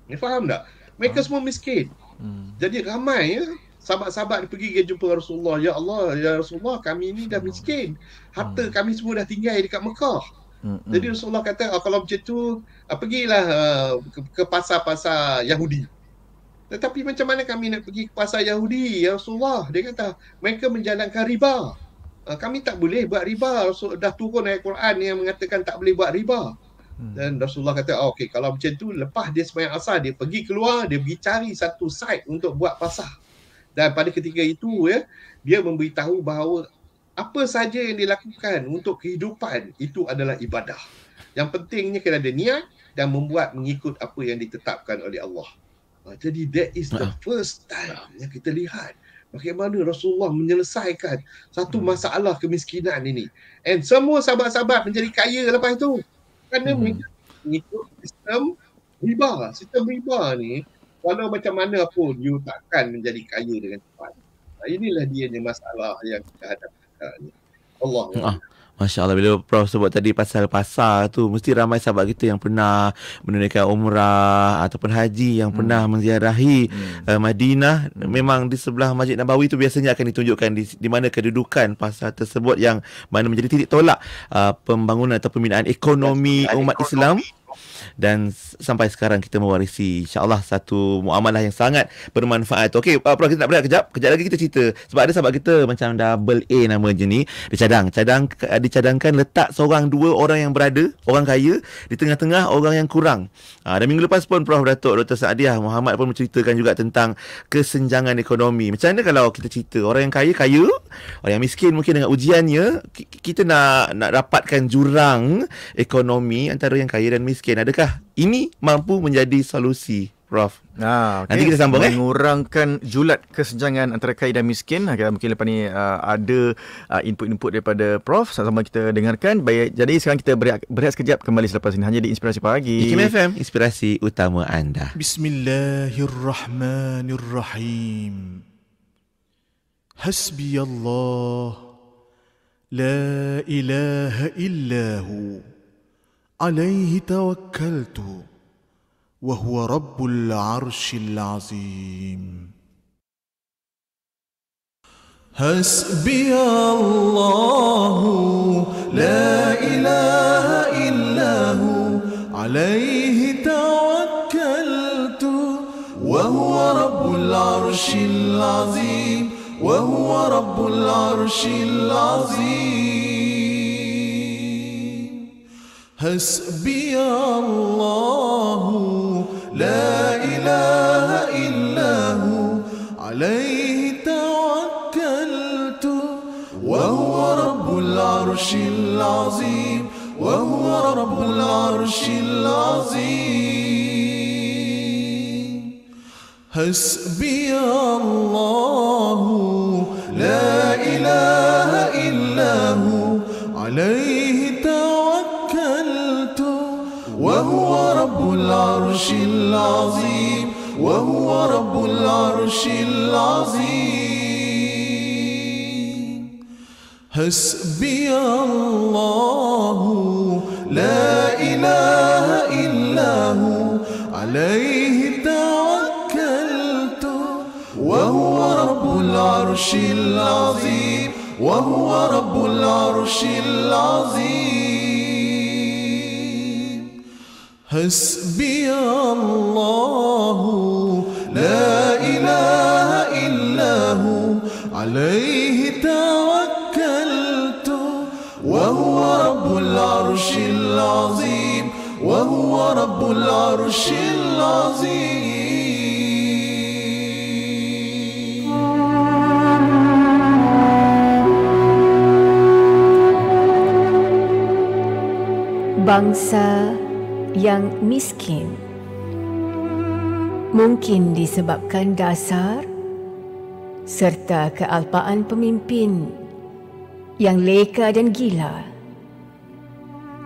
Ni faham tak? Mereka semua miskin. Jadi ramai sahabat-sahabat pergi ke jumpa Rasulullah. Ya Allah, ya Rasulullah, kami ni dah miskin. Harta kami semua dah tinggal dekat Mekah. Jadi Rasulullah kata, kalau macam tu, pergilah ke pasar-pasar Yahudi. Tetapi macam mana kami nak pergi ke pasar Yahudi, ya Rasulullah? Dia kata, mereka menjalankan riba. Kami tak boleh buat riba. Dah turun ayat Quran yang mengatakan tak boleh buat riba. Dan Rasulullah kata, okey, kalau macam tu, lepas dia sembahyang asar, dia pergi keluar, dia pergi cari satu site untuk buat pasar. Dan pada ketika itu, dia memberitahu bahawa apa saja yang dilakukan untuk kehidupan, itu adalah ibadah. Yang pentingnya kena ada niat dan membuat mengikut apa yang ditetapkan oleh Allah. Jadi that is the first time yang kita lihat bagaimana Rasulullah menyelesaikan satu masalah kemiskinan ini. And semua sahabat-sahabat menjadi kaya lepas itu. Kerana mereka mengikut sistem riba. Sistem riba ni, walau macam mana pun, you takkan menjadi kaya dengan cepat. Inilah dia ni masalah yang kita hadapi sekarang ni. Allah. Masya Allah, bila Prof sebut tadi pasal pasar tu, mesti ramai sahabat kita yang pernah menunaikan umrah ataupun haji, yang pernah menziarahi Madinah. Memang di sebelah Masjid Nabawi tu biasanya akan ditunjukkan di mana kedudukan pasar tersebut, yang mana menjadi titik tolak pembangunan atau pembinaan ekonomi umat Islam. Dan sampai sekarang kita mewarisi insya-Allah satu muamalah yang sangat bermanfaat. Okey, Prof, kita nak berehat kejap lagi kita cerita. Sebab ada sahabat kita macam double A nama je ni, dicadangkan letak seorang dua orang yang berada, orang kaya di tengah-tengah orang yang kurang. Dan minggu lepas pun Prof Dr. Saadiah Muhammad pun menceritakan juga tentang kesenjangan ekonomi. Macam mana kalau kita cerita orang yang kaya, orang yang miskin mungkin dengan ujiannya, kita nak dapatkan jurang ekonomi antara yang kaya dan miskin. Adakah ini mampu menjadi solusi, Prof? Okay. Nanti kita sambung mengurangkan julat kesenjangan antara kaya dan miskin. Mungkin lepas ni ada input-input daripada Prof. Sama-sama kita dengarkan. Baik, jadi sekarang kita berehat sekejap, kembali selepas ini hanya di Inspirasi Pagi. IKIM FM, inspirasi utama anda. Bismillahirrahmanirrahim. Hasbiyallah la ilaha illahu عليه توكلت وهو رب العرش العظيم. حسبي الله لا إله إلا هو عليه توكلت وهو رب العرش العظيم وهو رب العرش العظيم. حسبي الله لا إله إلا هو عليه توكلت وهو رب العرش العظيم وهو رب العرش العظيم حسبي الله لا إله إلا هو عليه توكلت وهو رب العرش العظيم وهو رب العرش العظيم حسبي الله لا إله إلا هو عليه توكلت وهو رب العرش العظيم وهو رب العرش العظيم حسبي الله لا إله إلا هو عليه توكلت وهو رب العرش العظيم وهو رب العرش العظيم. Bangsa yang miskin mungkin disebabkan dasar serta kealpaan pemimpin yang leka dan gila.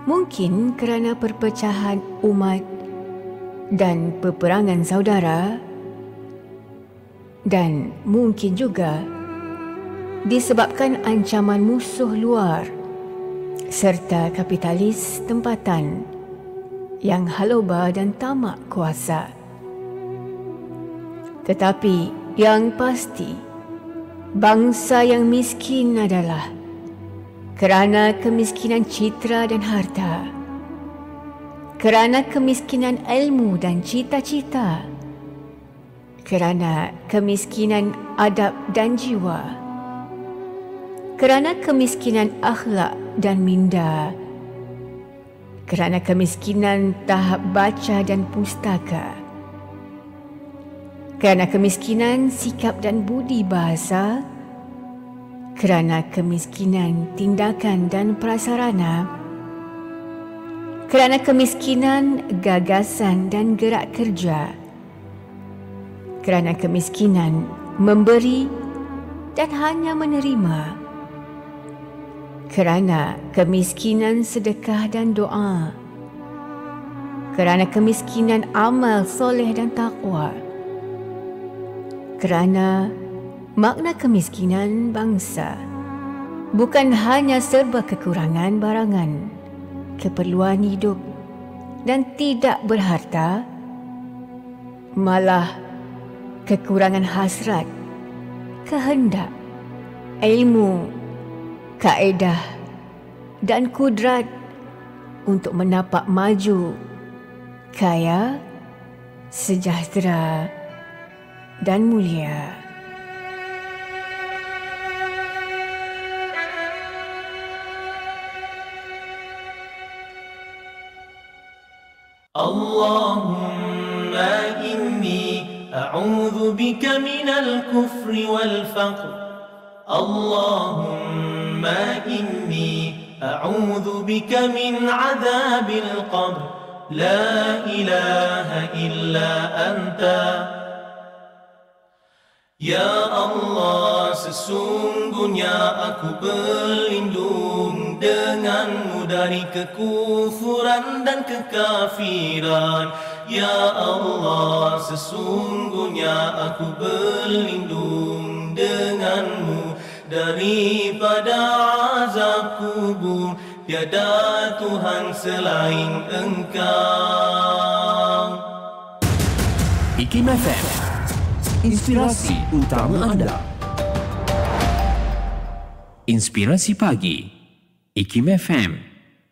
Mungkin kerana perpecahan umat dan peperangan saudara, dan mungkin juga disebabkan ancaman musuh luar serta kapitalis tempatan yang haloba dan tamak kuasa. Tetapi yang pasti, bangsa yang miskin adalah kerana kemiskinan citra dan harta, kerana kemiskinan ilmu dan cita-cita, kerana kemiskinan adab dan jiwa, kerana kemiskinan akhlak dan minda, kerana kemiskinan tahap baca dan pustaka, kerana kemiskinan sikap dan budi bahasa, kerana kemiskinan tindakan dan prasarana, kerana kemiskinan gagasan dan gerak kerja, kerana kemiskinan memberi dan hanya menerima, kerana kemiskinan sedekah dan doa, kerana kemiskinan amal soleh dan takwa, kerana makna kemiskinan bangsa bukan hanya serba kekurangan barangan, keperluan hidup dan tidak berharta, malah kekurangan hasrat, kehendak, ilmu, kaedah dan kudrat untuk menapak maju, kaya, sejahtera dan mulia. Allahumma inni a'udhu bika minal kufri wal faqr. Allahumma inni a'udhu bika min adhabil qabr. La ilaha illa anta. Ya Allah, sesungguhnya aku berlindung denganmu dari kekufuran dan kekafiran. Ya Allah, sesungguhnya aku berlindung denganmu daripada azab kubur. Tiada Tuhan selain Engkau. IKIM FM, inspirasi utama anda. Inspirasi pagi, IKIM FM,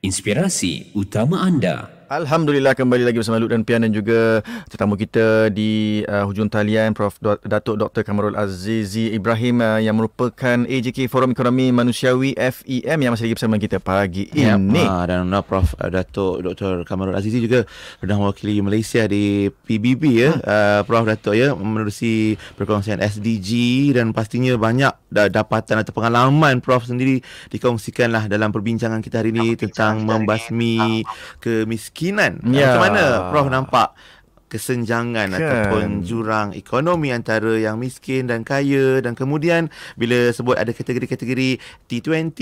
inspirasi utama anda. Alhamdulillah, kembali lagi bersama Luke dan Pian dan juga tetamu kita di hujung talian Prof. Datuk Dr. Kamarul Azizi Ibrahim yang merupakan AJK Forum Ekonomi Manusiawi FEM yang masih lagi bersama kita pagi ini. Dan Prof. Datuk Dr. Kamarul Azizi juga pernah mewakili Malaysia di PBB ya. Prof. Datuk ya, menerusi perkongsian SDG dan pastinya banyak dapatan atau pengalaman Prof sendiri dikongsikanlah dalam perbincangan kita hari ini tentang membasmi kemiskinan. Macam mana Prof nampak kesenjangan ataupun jurang ekonomi antara yang miskin dan kaya, dan kemudian bila sebut ada kategori-kategori T20,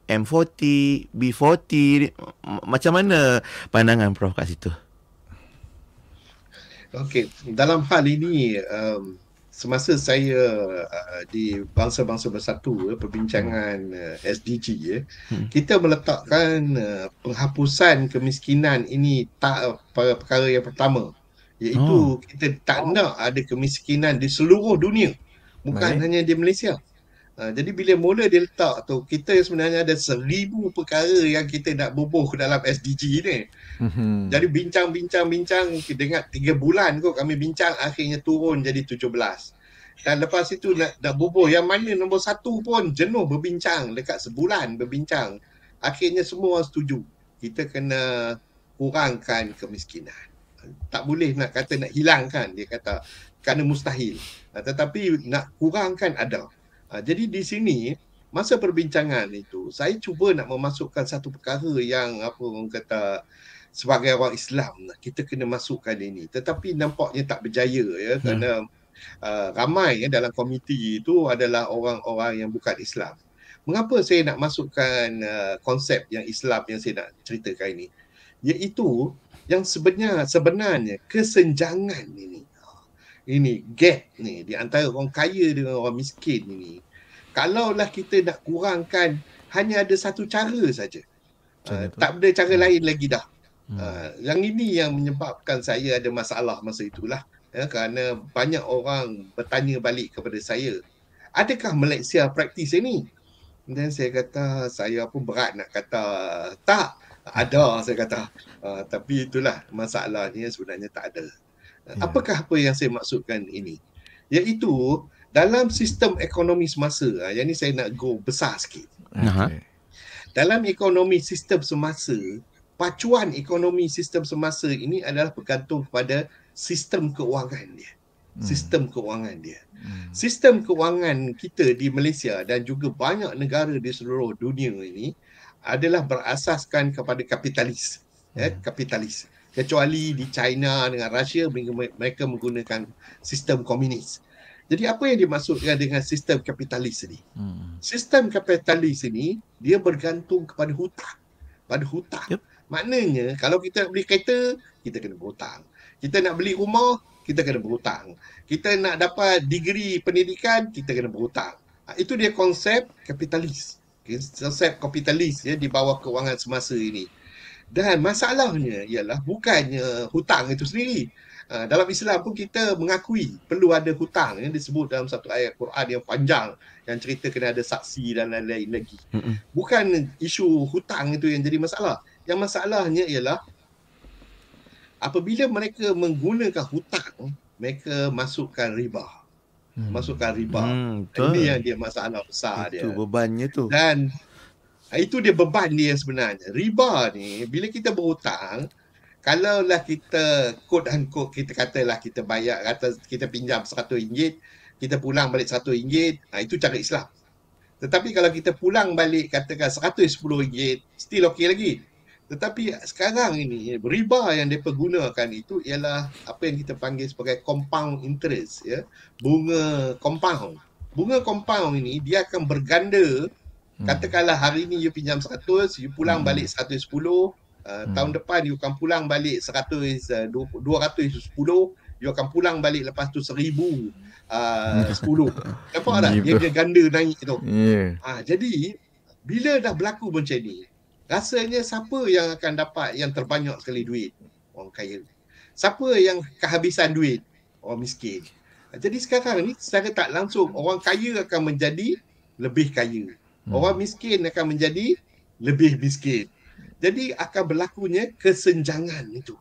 M40, B40, macam mana pandangan Prof kat situ? Okey, dalam hal ini semasa saya di Bangsa-Bangsa Bersatu, perbincangan SDG, kita meletakkan penghapusan kemiskinan ini perkara yang pertama, iaitu kita tak nak ada kemiskinan di seluruh dunia, bukan hanya di Malaysia. Jadi bila mula dia letak tu, kita sebenarnya ada 1,000 perkara yang kita nak bubuh dalam SDG ni. Jadi bincang, kita ingat 3 bulan kot kami bincang, akhirnya turun jadi 17. Dan lepas itu nak bubuh yang mana nombor 1 pun jenuh berbincang, dekat sebulan berbincang. Akhirnya semua setuju, kita kena kurangkan kemiskinan. Tak boleh nak kata nak hilangkan, dia kata kerana mustahil. Tetapi nak kurangkan ada. Jadi di sini masa perbincangan itu saya cuba nak memasukkan satu perkara yang apa orang kata sebagai orang Islam kita kena masukkan ini, tetapi nampaknya tak berjaya ya, kerana ramai ya dalam komiti itu adalah orang-orang yang bukan Islam. Mengapa saya nak masukkan konsep yang Islam yang saya nak ceritakan ini? Iaitu yang sebenarnya kesenjangan ini gap ni di antara orang kaya dengan orang miskin ini. Kalaulah kita nak kurangkan, hanya ada satu cara saja. Tak ada cara lain lagi dah. Yang ini yang menyebabkan saya ada masalah masa itulah. Kerana banyak orang bertanya balik kepada saya, adakah Malaysia praktis ini? Dan saya kata, saya pun berat nak kata tak. Ada, saya kata. Tapi itulah masalahnya, sebenarnya tak ada. Apakah apa yang saya maksudkan ini? Iaitu dalam sistem ekonomi semasa, yang ni saya nak go besar sikit. Dalam ekonomi sistem semasa, pacuan ekonomi sistem semasa ini adalah bergantung kepada sistem keuangan dia. Sistem keuangan dia. Sistem keuangan kita di Malaysia dan juga banyak negara di seluruh dunia ini adalah berasaskan kepada kapitalis. Kapitalis. Kecuali di China dengan Russia, mereka menggunakan sistem komunis. Jadi apa yang dimaksudkan dengan sistem kapitalis ini? Sistem kapitalis ini dia bergantung kepada hutang. Pada hutang. Maknanya kalau kita nak beli kereta, kita kena berhutang. Kita nak beli rumah, kita kena berhutang. Kita nak dapat degree pendidikan, kita kena berhutang. Itu dia konsep kapitalis. Konsep kapitalis ya, di bawah kewangan semasa ini. Dan masalahnya ialah bukannya hutang itu sendiri. Dalam Islam pun kita mengakui perlu ada hutang yang disebut dalam satu ayat Quran yang panjang yang cerita kena ada saksi dan lain-lain lagi. Bukan isu hutang itu yang jadi masalah. Yang masalahnya ialah apabila mereka menggunakan hutang, mereka masukkan riba. Masukkan riba. Ini yang dia masalah besar dia. Itu bebannya tu. Dan itu dia beban dia sebenarnya. Riba ni, bila kita berhutang, kalaulah kita quote unquote, kita katalah kita bayar, kita pinjam RM100, kita pulang balik RM100, itu cara Islam. Tetapi kalau kita pulang balik katakan RM110, still okey lagi. Tetapi sekarang ini, riba yang mereka gunakan itu ialah apa yang kita panggil sebagai compound interest. Ya? Bunga compound. Bunga compound ini, dia akan berganda. Katakanlah hari ni you pinjam 100, you pulang balik 110, tahun depan you akan pulang balik 210, you akan pulang balik lepas tu 1000, 10. Nampak tak? Dia ganda naik tu. Jadi bila dah berlaku macam ni, rasanya siapa yang akan dapat yang terbanyak sekali duit? Orang kaya. Siapa yang kehabisan duit? Orang miskin. Jadi sekarang ni secara tak langsung orang kaya akan menjadi lebih kaya. Orang miskin akan menjadi lebih miskin. Jadi akan berlakunya kesenjangan itu.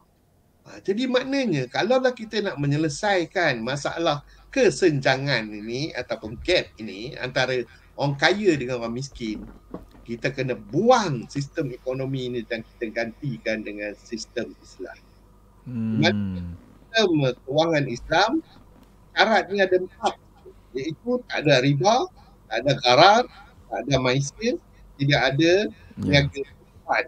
Jadi maknanya kalaulah kita nak menyelesaikan masalah kesenjangan ini ataupun gap ini antara orang kaya dengan orang miskin, kita kena buang sistem ekonomi ini dan kita gantikan dengan sistem Islam. Sistem kewangan Islam syaratnya ada 4, iaitu tak ada riba, tak ada gharar, tak ada maisir, tidak ada niaga depan.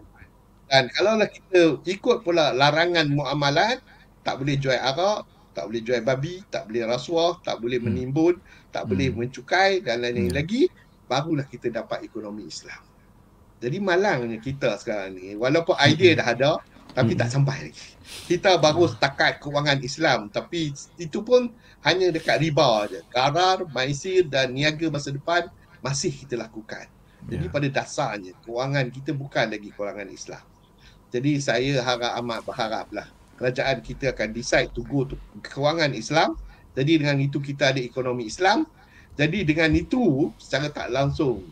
Dan kalaulah kita ikut pula larangan muamalat, tak boleh jual arak, tak boleh jual babi, tak boleh rasuah, tak boleh menimbun, tak boleh mencukai dan lain-lain lagi, barulah kita dapat ekonomi Islam. Jadi malangnya kita sekarang ni, walaupun idea dah ada, tapi tak sampai lagi. Kita baru setakat kewangan Islam, tapi itu pun hanya dekat riba je. Gharar, maisir dan niaga masa depan masih kita lakukan. Jadi pada dasarnya, kewangan kita bukan lagi kewangan Islam. Jadi saya amat berharaplah kerajaan kita akan decide to go to kewangan Islam. Jadi dengan itu kita ada ekonomi Islam. Jadi dengan itu secara tak langsung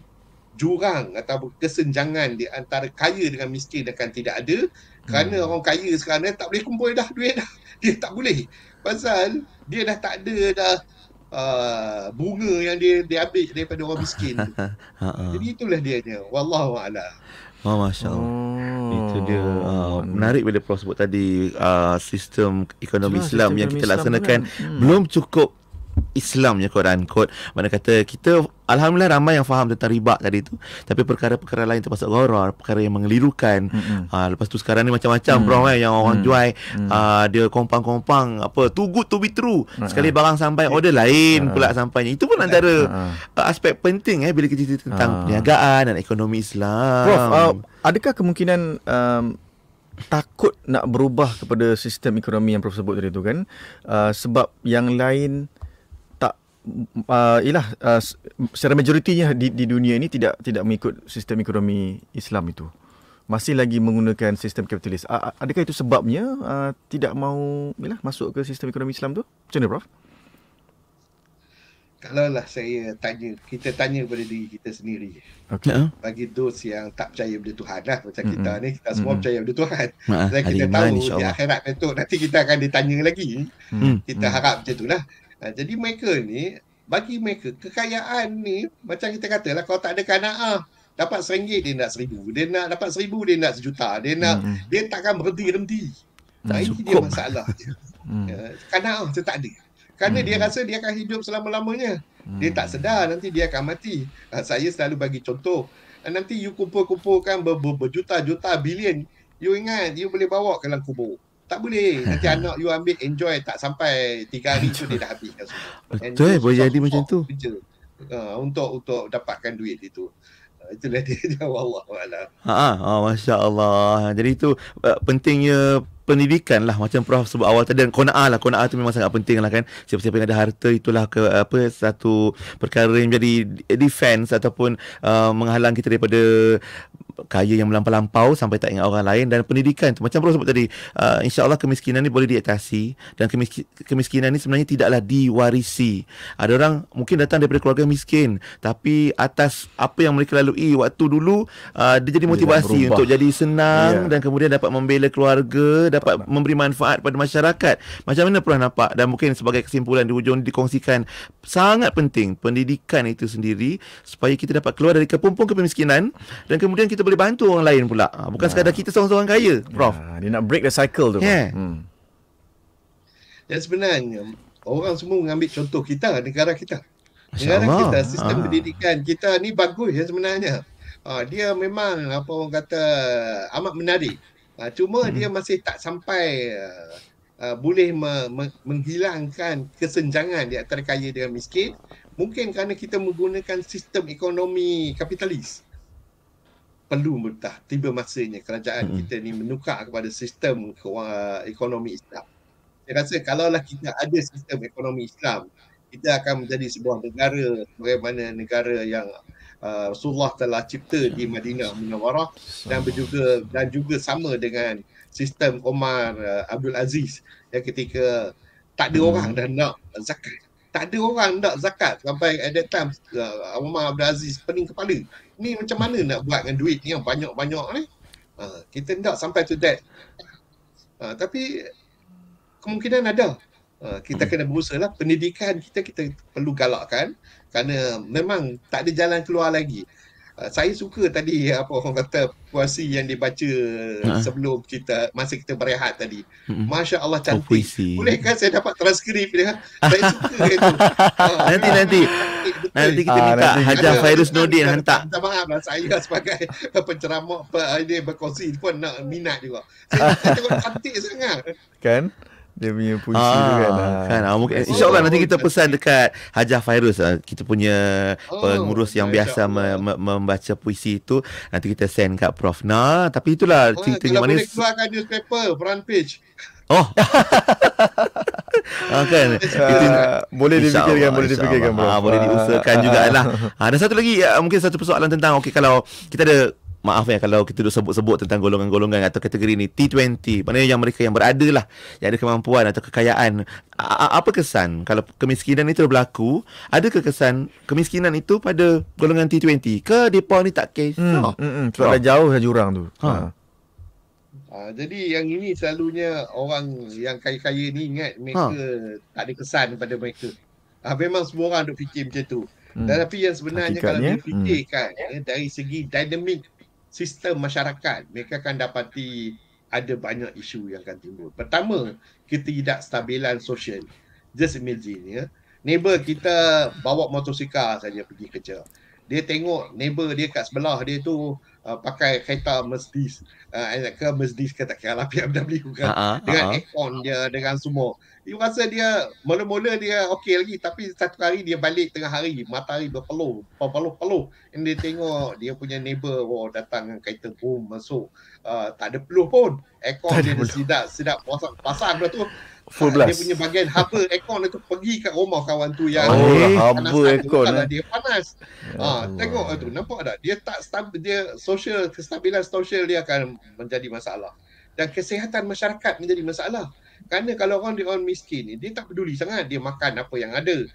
jurang atau kesenjangan di antara kaya dengan miskin akan tidak ada. Kerana orang kaya sekarang tak boleh kumpul dah duit dah. Dia tak boleh. Pasal dia dah tak ada dah bunga yang dia ambil daripada orang miskin. Jadi itulah dianya. Wallahu a'lam. Masya Allah. Itu dia menarik bila Prof sebut tadi sistem ekonomi Islam yang kita laksanakan belum cukup Islamnya Quran Code. Mana kata kita alhamdulillah ramai yang faham tentang riba tadi tu, tapi perkara-perkara lain termasuk gharar, perkara yang mengelirukan. Lepas tu sekarang ni macam-macam bro yang orang jual dia kompang-kompang apa too good to be true. Sekali barang sampai order lain pula sampainya. Itu pun antara aspek penting bila kita cerita tentang perniagaan dan ekonomi Islam. Prof, adakah kemungkinan takut nak berubah kepada sistem ekonomi yang Prof sebut tadi tu kan, sebab yang lain secara majoritinya di dunia ini tidak mengikut sistem ekonomi Islam itu, masih lagi menggunakan sistem kapitalis. Adakah itu sebabnya tidak mau masuk ke sistem ekonomi Islam tu? Macam mana Prof? Kalaulah kita tanya pada diri kita sendiri. Bagi dos yang tak percaya pada Tuhan lah, macam kita ni, kita semua percaya pada Tuhan. Dan kita tahu di akhirat itu nanti kita akan ditanya lagi. Kita harap macam itulah. Jadi mereka ni, bagi mereka kekayaan ni macam kita katalah, kalau tak ada qanaah, dapat RM1 dia nak RM1,000, dia nak dapat RM1,000 dia nak RM1,000,000, dia takkan berhenti. Ini dia masalah dia. Qanaah dia tak ada. Kerana dia rasa dia akan hidup selama-lamanya. Dia tak sedar nanti dia akan mati. Saya selalu bagi contoh, nanti you kumpul-kumpulkan berjuta-juta bilion, you ingat you boleh bawa ke dalam kubur? Tak boleh. Nanti anak you ambil enjoy, tak sampai 3 hari tu dia dah habiskan semua. Betul, boleh jadi macam tu. Untuk dapatkan duit itu. Itulah dia. Wallahualam. Masya Allah. Jadi itu pentingnya pendidikan lah, macam Prof sebut awal tadi, dan qanaah lah. Qanaah tu memang sangat penting lah kan. Siapa-siapa yang ada harta itulah satu perkara yang menjadi defense ataupun menghalang kita daripada kaya yang melampau-lampau sampai tak ingat orang lain. Dan pendidikan tu macam Prof sebut tadi, insya-Allah kemiskinan ni boleh diatasi, dan kemiskinan ni sebenarnya tidaklah diwarisi. Ada orang mungkin datang daripada keluarga miskin, tapi atas apa yang mereka lalui waktu dulu, dia jadi motivasi untuk jadi senang dan kemudian dapat membela keluarga, dapat memberi manfaat pada masyarakat. Macam mana Prof nampak, dan mungkin sebagai kesimpulan di hujung dikongsikan, sangat penting pendidikan itu sendiri supaya kita dapat keluar dari kepompong kemiskinan dan kemudian kita boleh bantu orang lain pula. Bukan sekadar kita seorang-seorang kaya, Prof. Dia nak break the cycle tu. Dan sebenarnya orang semua mengambil contoh kita, negara kita. Negara kita, sistem pendidikan kita ni bagus ya sebenarnya. Dia memang apa orang kata amat menarik. Cuma dia masih tak sampai boleh menghilangkan kesenjangan di antara kaya dengan miskin. Mungkin kerana kita menggunakan sistem ekonomi kapitalis. Perlu tiba masanya kerajaan kita ni menukar kepada sistem ekonomi Islam. Saya rasa kalaulah kita ada sistem ekonomi Islam, kita akan menjadi sebuah negara bagaimana negara yang Rasulullah telah cipta di Madinah Munawwarah, dan juga sama dengan sistem Omar Abdul Aziz yang ketika tak ada orang dah nak zakat. Tak ada orang nak zakat sampai at that time Omar Abdul Aziz pening kepala. Ni macam mana nak buat dengan duit ni yang banyak-banyak ni? Kita tak sampai to that. Tapi kemungkinan ada. Kita kena berusaha lah. Pendidikan kita perlu galakkan kerana memang tak ada jalan keluar lagi. Saya suka tadi apa orang kata puisi yang dibaca sebelum masa kita berehat tadi. Masya Allah cantik. Bolehkah saya dapat transkrip dia? Saya suka itu. Nanti kita minta Hajar Fairuz Nordin hantar. Minta maaf lah, saya sebagai penceramah berkongsi pun nak minat juga. Saya tengok cantik sangat. Kan? Dia punya puisi tu kan. Mungkin insya-Allah nanti kita pesan dekat Hajar Fairuz, kita punya pengurus yang biasa membaca puisi itu, nanti kita send kat Prof. Tapi itulah ceritanya mana boleh keluarkan newspaper front page. Kan boleh dipikirkan, boleh diusahakan jugalah. Dan satu lagi mungkin satu persoalan tentang kalau kita ada, maaf kalau kita duk sebut-sebut tentang golongan-golongan atau kategori ni T20, maknanya yang mereka yang berada lah, yang ada kemampuan atau kekayaan. Apa kesan kalau kemiskinan itu berlaku? Adakah kesan kemiskinan itu pada golongan T20 ke depa ni tak kes? Sebab dah jauh jurang tu. Jadi yang ini selalunya orang yang kaya-kaya ni ingat mereka tak ada kesan pada mereka. Memang semua orang duk fikir macam tu. Tetapi yang sebenarnya kalau dia fikirkan dari segi dinamik sistem masyarakat, mereka akan dapati ada banyak isu yang akan timbul. Pertama, ketidakstabilan sosial. Just imagine neighbor kita bawa motosikal saja pergi kerja. Dia tengok neighbor dia kat sebelah dia tu pakai kereta Mercedes, ke Mercedes ke tak kira lah, BMW kan, dengan aircon dia, dengan semua. Dia rasa dia mula-mula dia okey lagi, tapi satu hari dia balik tengah hari, matahari berpeluh, and dia tengok dia punya neighbor datang dengan kereta boom masuk, tak ada peluh pun, aircon dia sedap pasang dah tu. Full blast. Dia punya bahagian haba aircon itu pergi kat rumah kawan tu yang haba aircon dia panas. Tengok tu, nampak tak? Dia tak stabil, dia social, kestabilan sosial dia akan menjadi masalah. Dan kesihatan masyarakat menjadi masalah. Kerana kalau orang miskin ni, dia tak peduli sangat dia makan apa yang ada.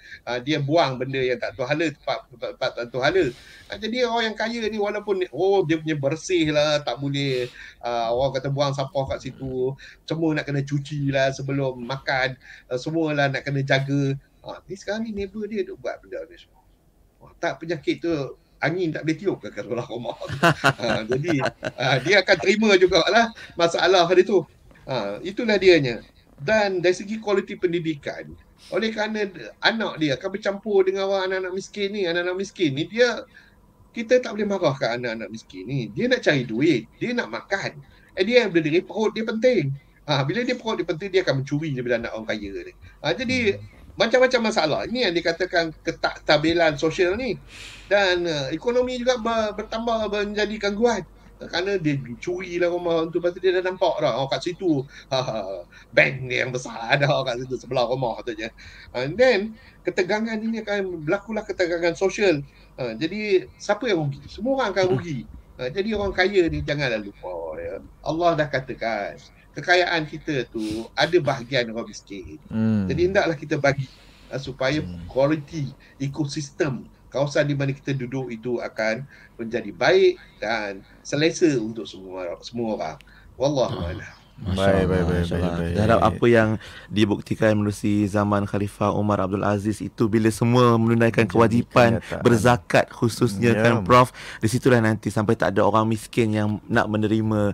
Dia buang benda yang tak tahu hala, tempat tak tahu hala. Jadi orang yang kaya ni walaupun dia punya bersih lah, tak boleh orang kata buang sampah kat situ, semua nak kena cuci lah sebelum makan, semua lah nak kena jaga. Ni sekarang ni neighbor dia duk buat benda ni semua. Tak penyakit tu angin tak boleh tiup ke sebelah rumah. Jadi dia akan terima jugalah masalah dia tu. Itulah dianya. Dan dari segi kualiti pendidikan, oleh kerana anak dia akan bercampur dengan orang anak-anak miskin ni, kita tak boleh marah kat anak-anak miskin ni. Dia nak cari duit, dia nak makan. Dia benda dia, perut dia penting. Bila dia perut dia penting, dia akan mencuri daripada anak orang kaya ni. Jadi macam-macam masalah. Ini yang dikatakan ketakstabilan sosial ni. Dan ekonomi juga bertambah menjadi gangguan. Kerana dia curi lah rumah tu, lepas tu dia dah nampak dah kat situ bank dia yang besar ada kat situ sebelah rumah tu je. And then ketegangan ini akan berlakulah ketegangan sosial. Jadi siapa yang rugi? Semua orang akan rugi. Jadi orang kaya ni janganlah lupa Allah dah katakan kekayaan kita tu ada bahagian orang miskin. Jadi hendaklah kita bagi supaya kualiti ekosistem kawasan di mana kita duduk itu akan menjadi baik dan selesa untuk semua orang. Wallahu a'lam. Baik. Kita harap apa yang dibuktikan melalui zaman Khalifah Umar Abdul Aziz itu, bila semua menunaikan kewajipan berzakat khususnya kan Prof, di situlah nanti sampai tak ada orang miskin yang nak menerima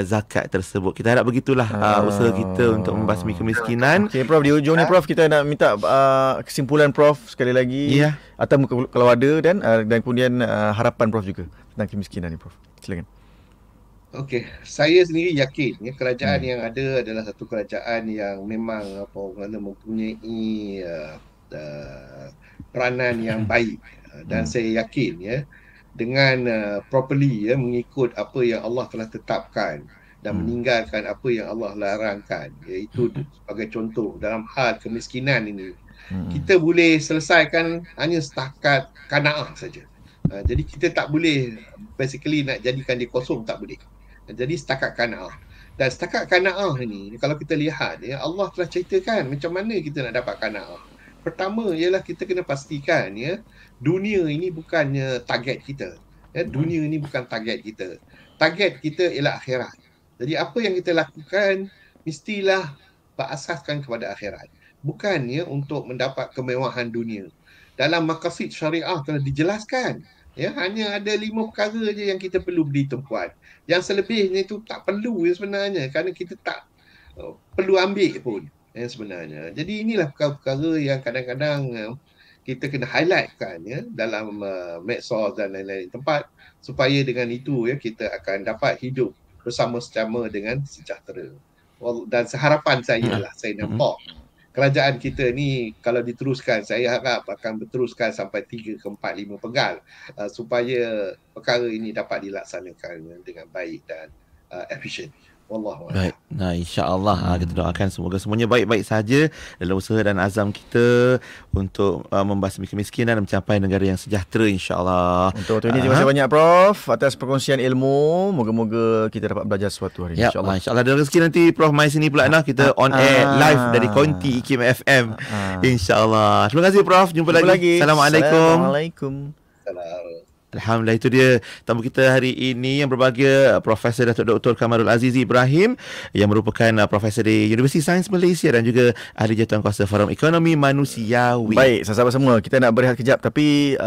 zakat tersebut. Kita harap begitulah usaha kita untuk membasmi kemiskinan. Okay Prof, di ujung ni Prof, kita nak minta kesimpulan Prof sekali lagi atau kalau ada dan kemudian harapan Prof juga tentang kemiskinan ni Prof. Silakan. Okey, saya sendiri yakin kerajaan yang ada adalah satu kerajaan yang memang mempunyai peranan yang baik, dan saya yakin dengan properly mengikut apa yang Allah telah tetapkan dan meninggalkan apa yang Allah larangkan, iaitu sebagai contoh dalam hal kemiskinan ini, kita boleh selesaikan hanya setakat qanaah saja. Jadi kita tak boleh basically nak jadikan dia kosong, tak boleh. Jadi setakat qanaah. Dan setakat qanaah ni kalau kita lihat Allah telah ceritakan macam mana kita nak dapat qanaah. Pertama ialah kita kena pastikan dunia ini bukannya target kita. Dunia ini bukan target kita. target kita ialah akhirat. Jadi apa yang kita lakukan mestilah berasaskan kepada akhirat. Bukannya untuk mendapat kemewahan dunia. Dalam maqasid syariah telah dijelaskan, ya, hanya ada 5 perkara je yang kita perlu beri tumpuan. Yang selebihnya itu tak perlu sebenarnya, kerana kita tak perlu ambil pun sebenarnya. Jadi inilah perkara-perkara yang kadang-kadang kita kena highlightkan dalam medsos dan lain-lain tempat, supaya dengan itu kita akan dapat hidup bersama-sama dengan sejahtera. Dan harapan saya lah, saya nampak kerajaan kita ni kalau diteruskan, saya harap akan berteruskan sampai 3 ke 4, 5 penggal supaya perkara ini dapat dilaksanakan dengan baik dan efisien. Wallahualam. Baik. Nah, insya-Allah kita doakan semoga semuanya baik-baik saja dalam usaha dan azam kita untuk membasmi kemiskinan dan mencapai negara yang sejahtera, insya-Allah. Untuk waktu ini terima kasih banyak Prof atas perkongsian ilmu. Moga-moga kita dapat belajar sesuatu hari ini, insya-Allah. Insya-Allah ada rezeki nanti Prof mai sini pula kita on air live dari Konti IKIM FM. Insya-Allah. Terima kasih Prof. Jumpa lagi. Assalamualaikum. Alhamdulillah, itu dia tamu kita hari ini yang berbahagia, Profesor Datuk Dr. Kamarul Azizi Ibrahim, yang merupakan Profesor di Universiti Sains Malaysia dan juga Ahli Jadualkuasa Forum Ekonomi Manusiawi. Baik, sahabat semua, kita nak berehat kejap tapi